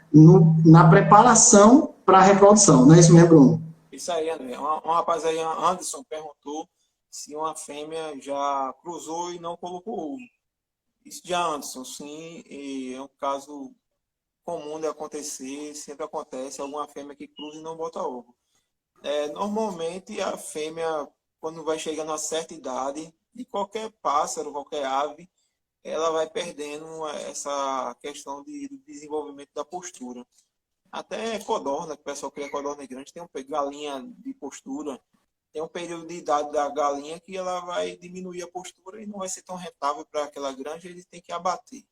na preparação para a reprodução, não é isso mesmo, Bruno? Isso aí, André. Um rapaz aí, Anderson, perguntou se uma fêmea já cruzou e não colocou ovo. Isso de Anderson, sim, é um caso comum de acontecer, sempre acontece, alguma fêmea que cruza e não bota ovo. Normalmente a fêmea, quando vai chegando a certa idade, de qualquer pássaro, qualquer ave, ela vai perdendo essa questão do desenvolvimento da postura. Até codorna, que o pessoal cria codorna grande, tem galinha de postura, tem um período de idade da galinha que ela vai diminuir a postura e não vai ser tão rentável para aquela granja, ele tem que abater.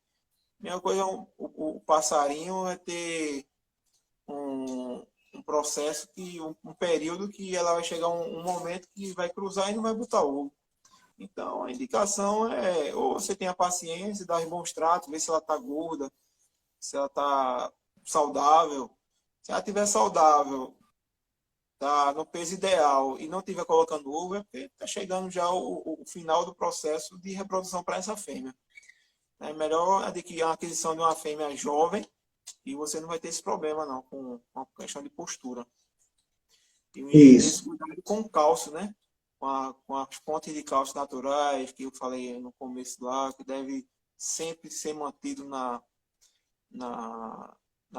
Mesma coisa, o passarinho vai ter um processo, um período que ela vai chegar um momento que vai cruzar e não vai botar ovo. Então, a indicação é, ou você tem a paciência, dá os bons tratos, ver se ela está gorda, se ela está saudável. Se ela estiver saudável, tá no peso ideal e não estiver colocando ovo, é porque está chegando já o final do processo de reprodução para essa fêmea. É melhor adquirir a aquisição de uma fêmea jovem e você não vai ter esse problema não, com a questão de postura. E esse cuidado com o cálcio, né? Com as fontes de cálcio naturais, que eu falei no começo lá, que deve sempre ser mantido na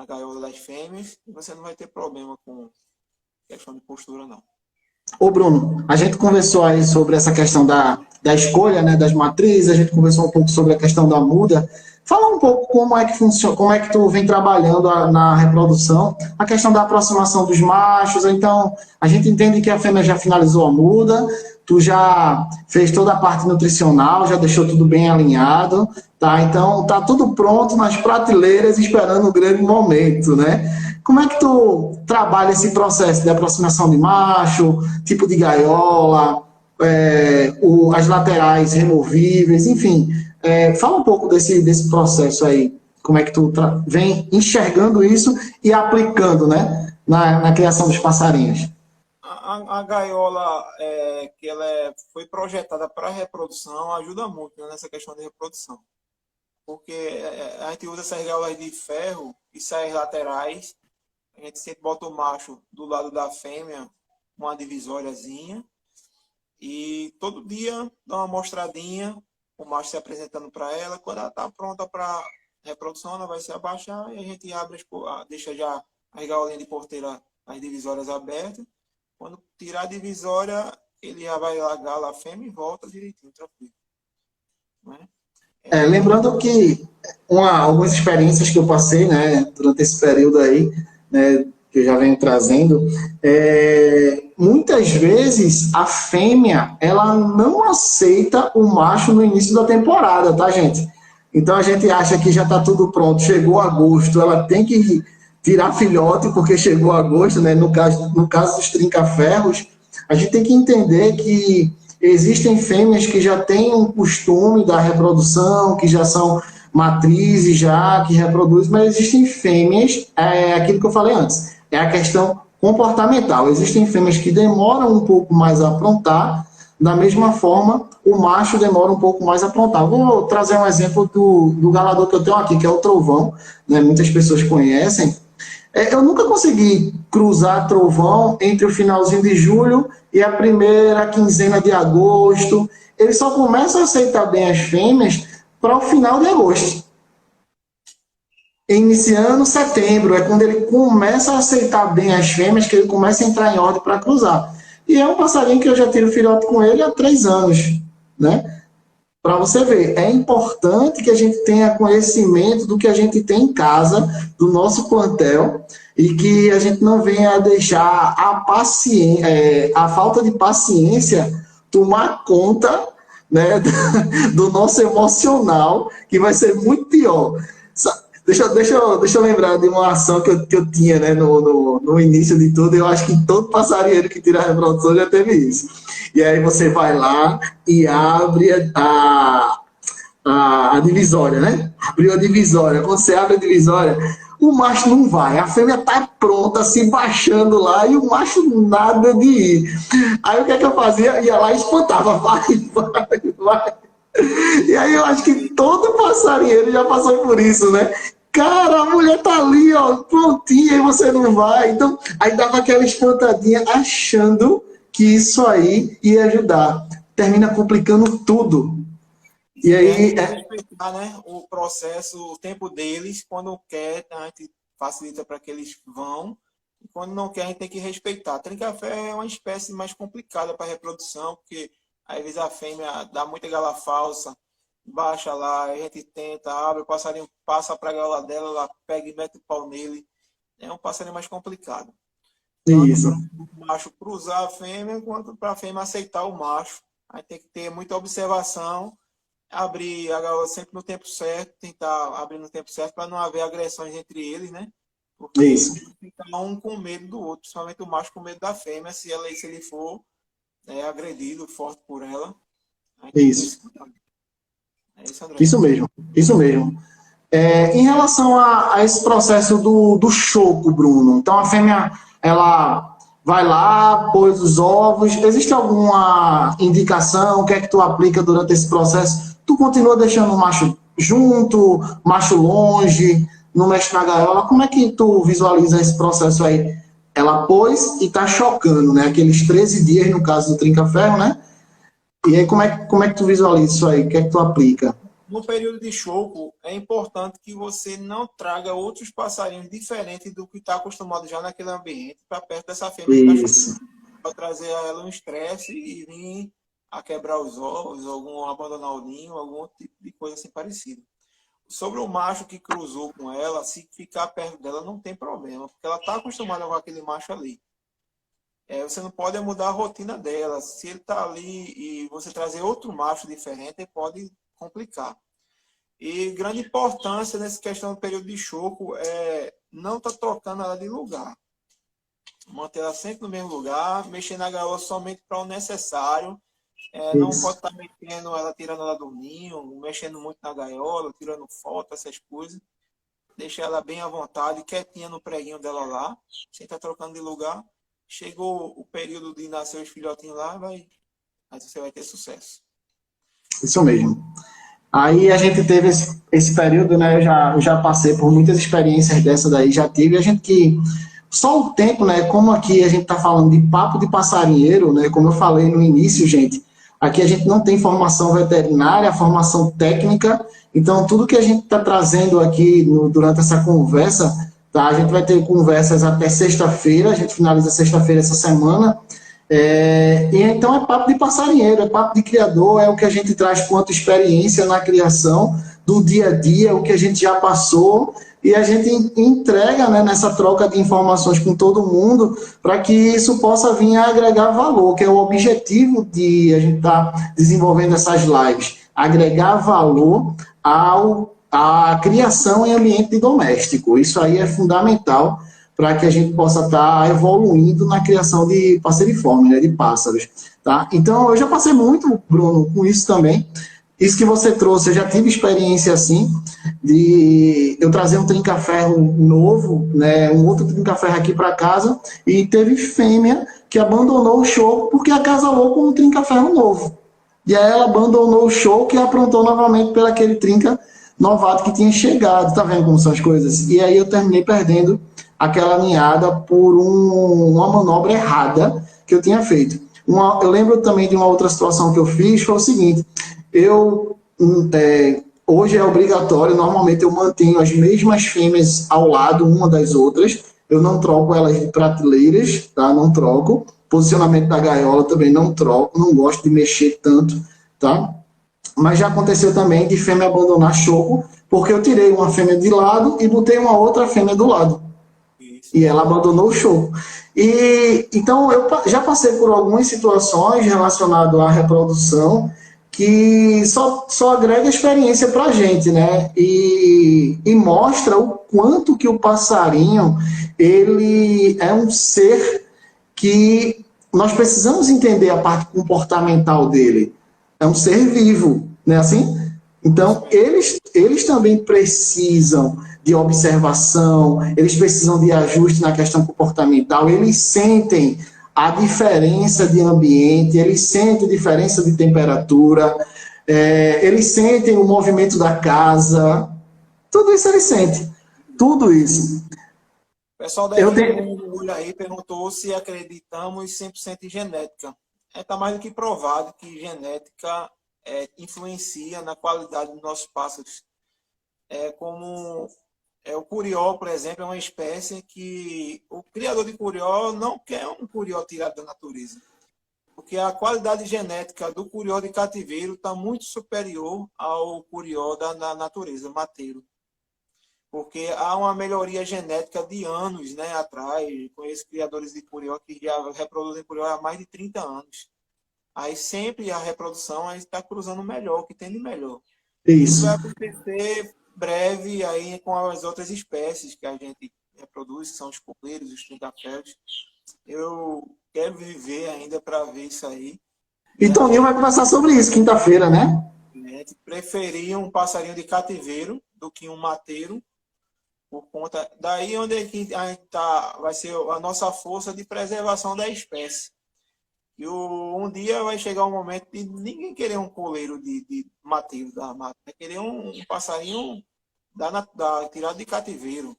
gaiola das fêmeas, e você não vai ter problema com questão de postura, não. Ô Bruno, a gente conversou aí sobre essa questão da escolha, né, das matrizes, a gente conversou um pouco sobre a questão da muda. Fala um pouco como é que funciona, como é que tu vem trabalhando na reprodução, a questão da aproximação dos machos. Então, a gente entende que a fêmea já finalizou a muda, tu já fez toda a parte nutricional, já deixou tudo bem alinhado, tá? Então, tá tudo pronto nas prateleiras esperando o grande momento, né? Como é que tu trabalha esse processo de aproximação de macho, tipo de gaiola, as laterais removíveis, enfim. Fala um pouco desse processo aí. Como é que tu vem enxergando isso e aplicando, né, na criação dos passarinhos? A gaiola, que ela foi projetada para reprodução, ajuda muito, né, nessa questão de reprodução. Porque a gente usa essas gaiolas de ferro e essas laterais. A gente sempre bota o macho do lado da fêmea, uma divisóriazinha, e todo dia dá uma mostradinha, o macho se apresentando para ela. Quando ela está pronta para reprodução, ela vai se abaixar e a gente deixa já as gaiolinhas de porteira, as divisórias abertas. Quando tirar a divisória, ele já vai largar a fêmea e volta direitinho, tranquilo. Né? Lembrando que algumas experiências que eu passei, né, durante esse período aí, né, que eu já venho trazendo, muitas vezes a fêmea ela não aceita o macho no início da temporada, tá, gente? Então a gente acha que já está tudo pronto, chegou agosto, ela tem que tirar filhote porque chegou agosto, né? No caso dos trinca-ferros, a gente tem que entender que existem fêmeas que já têm um costume da reprodução, que já são matrizes já, que reproduzem, mas existem fêmeas, aquilo que eu falei antes, é a questão comportamental. Existem fêmeas que demoram um pouco mais a aprontar, da mesma forma, o macho demora um pouco mais a aprontar. Vou trazer um exemplo do galador que eu tenho aqui, que é o Trovão, né? Muitas pessoas conhecem. Eu nunca consegui cruzar Trovão entre o finalzinho de julho e a primeira quinzena de agosto. Ele só começa a aceitar bem as fêmeas para o final de agosto. Iniciando setembro, é quando ele começa a aceitar bem as fêmeas, que ele começa a entrar em ordem para cruzar. E é um passarinho que eu já tiro filhote com ele há 3 anos, né? Para você ver, é importante que a gente tenha conhecimento do que a gente tem em casa, do nosso plantel, e que a gente não venha deixar a falta de paciência tomar conta, né, do nosso emocional, que vai ser muito pior. Deixa eu lembrar de uma ação que eu tinha, né, no início de tudo. Eu acho que todo passarinheiro que tira a reprodução já teve isso. E aí você vai lá e abre a divisória, né? Abriu a divisória. Quando você abre a divisória, o macho não vai. A fêmea tá pronta, se baixando lá, e o macho nada de ir. Aí o que é que eu fazia? Ia lá e espantava. Vai, vai, vai. E aí eu acho que todo passarinheiro já passou por isso, né? Cara, a mulher tá ali, ó, prontinha, e você não vai. Então, aí dava aquela espantadinha, achando que isso aí ia ajudar. Termina complicando tudo. E E a gente aí, tem que respeitar, né, o processo, o tempo deles. Quando quer, a gente facilita para que eles vão. E quando não quer, a gente tem que respeitar. Trinca-fé é uma espécie mais complicada para reprodução, porque às vezes a fêmea dá muita gala falsa, baixa lá, a gente tenta, abre, o passarinho passa para a gaiola dela, ela pega e mete o pau nele. É um passarinho mais complicado. Tanto isso, para o macho cruzar a fêmea, quanto para a fêmea aceitar o macho. Aí tem que ter muita observação, abrir a gaiola sempre no tempo certo, tentar abrir no tempo certo para não haver agressões entre eles, né? Porque isso, fica um com medo do outro, principalmente o macho com medo da fêmea, se ele for agredido forte por ela. Aí tem que ter isso. esse cuidado. É isso, André. Isso mesmo, isso mesmo. Em relação a esse processo do choco, Bruno, então a fêmea, ela vai lá, pôs os ovos, existe alguma indicação, o que é que tu aplica durante esse processo? Tu continua deixando o macho junto, macho longe, não mexe na gaiola, como é que tu visualiza esse processo aí? Ela pôs e tá chocando, né? Aqueles 13 dias, no caso do trinca-ferro, né? E aí como é que tu visualiza isso aí? O que é que tu aplica? No período de choco, é importante que você não traga outros passarinhos diferentes do que está acostumado já naquele ambiente para perto dessa fêmea que está chocando. Isso, Para trazer a ela um estresse e vir a quebrar os ovos, algum abandonar o ninho, algum tipo de coisa assim parecida. Sobre o macho que cruzou com ela, se ficar perto dela não tem problema, porque ela está acostumada com aquele macho ali. Você não pode mudar a rotina dela. Se ele está ali e você trazer outro macho diferente, pode complicar. E grande importância nessa questão do período de choco é não estar trocando ela de lugar. Manter ela sempre no mesmo lugar, mexer na gaiola somente para o necessário. Não pode isso. estar mexendo ela, tirando ela do ninho, mexendo muito na gaiola, tirando foto, essas coisas. Deixa ela bem à vontade, quietinha no preguinho dela lá, sem estar trocando de lugar. Chegou o período de nascer os filhotinhos lá, aí você vai ter sucesso. Isso mesmo. Aí a gente teve esse período, né? Eu já passei por muitas experiências dessa daí, já tive. A gente que. Só o tempo, né? Como aqui a gente está falando de papo de passarinheiro, né? Como eu falei no início, gente, aqui a gente não tem formação veterinária, formação técnica. Então, tudo que a gente está trazendo aqui durante essa conversa, tá? A gente vai ter conversas até sexta-feira, a gente finaliza sexta-feira essa semana. E então é papo de passarinheiro, é papo de criador, é o que a gente traz quanto experiência na criação do dia a dia, o que a gente já passou, e a gente entrega, né, nessa troca de informações com todo mundo, para que isso possa vir a agregar valor, que é o objetivo de a gente estar desenvolvendo essas lives, agregar valor à criação em ambiente doméstico. Isso aí é fundamental para que a gente possa estar evoluindo na criação de passeriformes, né, de pássaros. Tá? Então, eu já passei muito, Bruno, com isso também. Isso que você trouxe, eu já tive experiência assim, de eu trazer um trinca-ferro novo, né, um outro trinca-ferro aqui para casa, e teve fêmea que abandonou o show porque acasalou com um trinca-ferro novo. E aí ela abandonou o show que aprontou novamente pelo aquele trinca novato que tinha chegado. Tá vendo como são as coisas? E aí eu terminei perdendo aquela ninhada por uma manobra errada que eu tinha feito. Eu lembro também de uma outra situação que eu fiz, foi o seguinte, hoje é obrigatório, normalmente eu mantenho as mesmas fêmeas ao lado, uma das outras, eu não troco elas de prateleiras, tá? Não troco. Posicionamento da gaiola também não troco, não gosto de mexer tanto, tá? Mas já aconteceu também de fêmea abandonar choco, porque eu tirei uma fêmea de lado e botei uma outra fêmea do lado. Isso. E ela abandonou o show. E então eu já passei por algumas situações relacionadas à reprodução que só agrega experiência para a gente, né? E mostra o quanto que o passarinho ele é um ser que nós precisamos entender a parte comportamental dele. É um ser vivo, não é assim? Então, eles também precisam de observação, eles precisam de ajuste na questão comportamental, eles sentem a diferença de ambiente, eles sentem a diferença de temperatura, eles sentem o movimento da casa, tudo isso eles sentem. Tudo isso. O pessoal da Eu equipe do tenho. Mundo Olho aí perguntou se acreditamos 100% em genética. Está mais do que provado que genética influencia na qualidade dos nossos pássaros. Como o curió, por exemplo, é uma espécie que o criador de curió não quer um curió tirado da natureza. Porque a qualidade genética do curió de cativeiro está muito superior ao curió da natureza, mateiro. Porque há uma melhoria genética de anos, né, atrás. Conheço criadores de curió que já reproduzem curió há mais de 30 anos. Aí sempre a reprodução está cruzando o melhor, o que tem de melhor. Isso Isso. vai acontecer breve aí com as outras espécies que a gente reproduz, que são os coelhos, os trinca-ferros. Eu quero viver ainda para ver isso aí. E E a Toninho gente, vai conversar sobre isso quinta-feira, né? preferia um passarinho de cativeiro do que um mateiro, por conta daí onde é que a gente tá, vai ser a nossa força de preservação da espécie. E um dia vai chegar um momento de ninguém querer um coleiro de mateiro da mata, vai querer um passarinho tirado de cativeiro,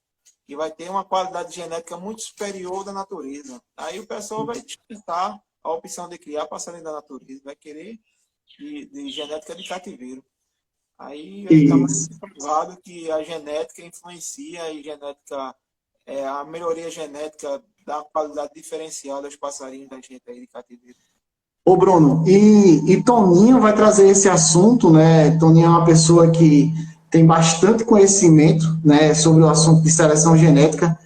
que vai ter uma qualidade genética muito superior da natureza. Aí o pessoal vai despertar a opção de criar passarinho da natureza, vai querer de genética de cativeiro. Aí está mais Isso. provado que a genética influencia e genética, a melhoria genética dá qualidade diferencial dos passarinhos da gente aí de cativeiro. Ô, Bruno, e Toninho vai trazer esse assunto, né? Toninho é uma pessoa que tem bastante conhecimento, né, sobre o assunto de seleção genética,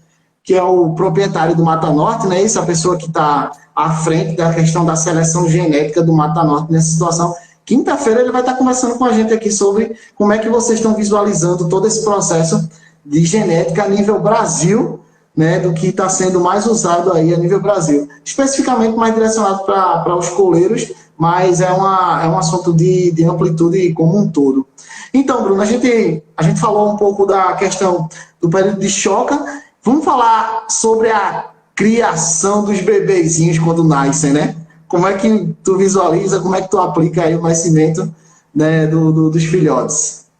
que é o proprietário do Mata Norte, né? Essa pessoa que está à frente da questão da seleção genética do Mata Norte nessa situação. Quinta-feira ele vai estar conversando com a gente aqui sobre como é que vocês estão visualizando todo esse processo de genética a nível Brasil, né, do que está sendo mais usado aí a nível Brasil. Especificamente mais direcionado para os coleiros, mas é um assunto de amplitude como um todo. Então, Bruno, a gente falou um pouco da questão do período de choca. Vamos falar sobre a criação dos bebezinhos quando nascem, né? Como é que tu visualiza, como é que tu aplica aí o nascimento, né, dos filhotes?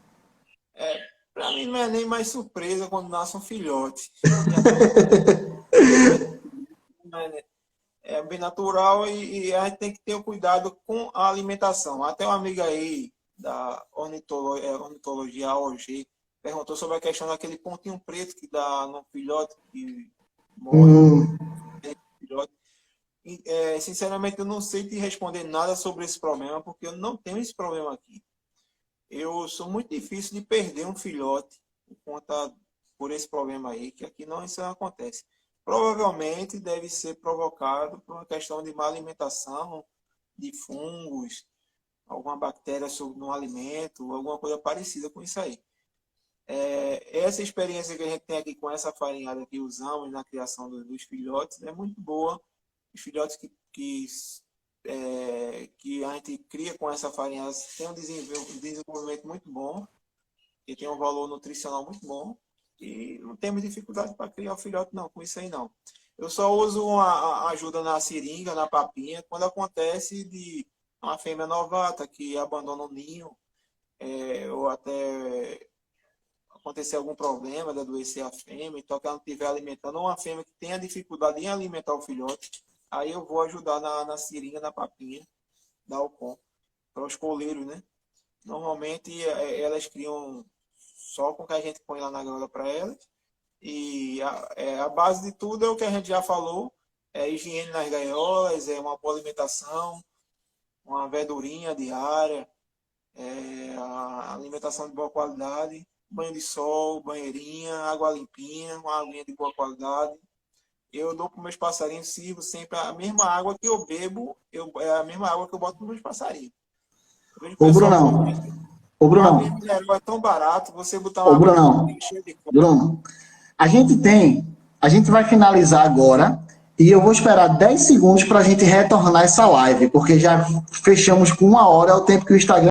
Para mim não é nem mais surpresa quando nasce um filhote. Já tá tudo né? É bem natural e a gente tem que ter o cuidado com a alimentação. Até uma amiga aí da ornitologia AOG perguntou sobre a questão daquele pontinho preto que dá no filhote que morre, Hum, filhote. Sinceramente, eu não sei te responder nada sobre esse problema, porque eu não tenho esse problema aqui. Eu sou muito difícil de perder um filhote por esse problema aí, que aqui não isso não acontece. Provavelmente deve ser provocado por uma questão de má alimentação, de fungos, alguma bactéria no alimento, alguma coisa parecida com isso aí. Essa experiência que a gente tem aqui com essa farinhada que usamos na criação dos filhotes é muito boa. Os filhotes que a gente cria com essa farinha tem um desenvolvimento muito bom e tem um valor nutricional muito bom e não temos dificuldade para criar o filhote não, com isso aí não. Eu só uso uma ajuda na seringa, na papinha, quando acontece de uma fêmea novata que abandona o ninho, ou até acontecer algum problema de adoecer a fêmea, então que ela não estiver alimentando, ou uma fêmea que tenha dificuldade em alimentar o filhote, aí eu vou ajudar na seringa, na papinha, da Alcon, para os coleiros, né? Normalmente elas criam só com o que a gente põe lá na gaiola para elas. E a base de tudo é o que a gente já falou, é higiene nas gaiolas, é uma boa alimentação, uma verdurinha diária, a alimentação de boa qualidade, banho de sol, banheirinha, água limpinha, uma aguinha de boa qualidade. Eu dou para os meus passarinhos, sirvo sempre a mesma água que eu bebo, é a mesma água que eu boto para os meus passarinhos. Hoje o Ô, pessoal Brunão. comenta. Ô, Uma Brunão. Mineirão é tão barato, você botar Ô, uma Brunão. cheia de coisa. Bruno, a gente vai finalizar agora e eu vou esperar 10 segundos para a gente retornar essa live, porque já fechamos com 1 hora, é o tempo que o Instagram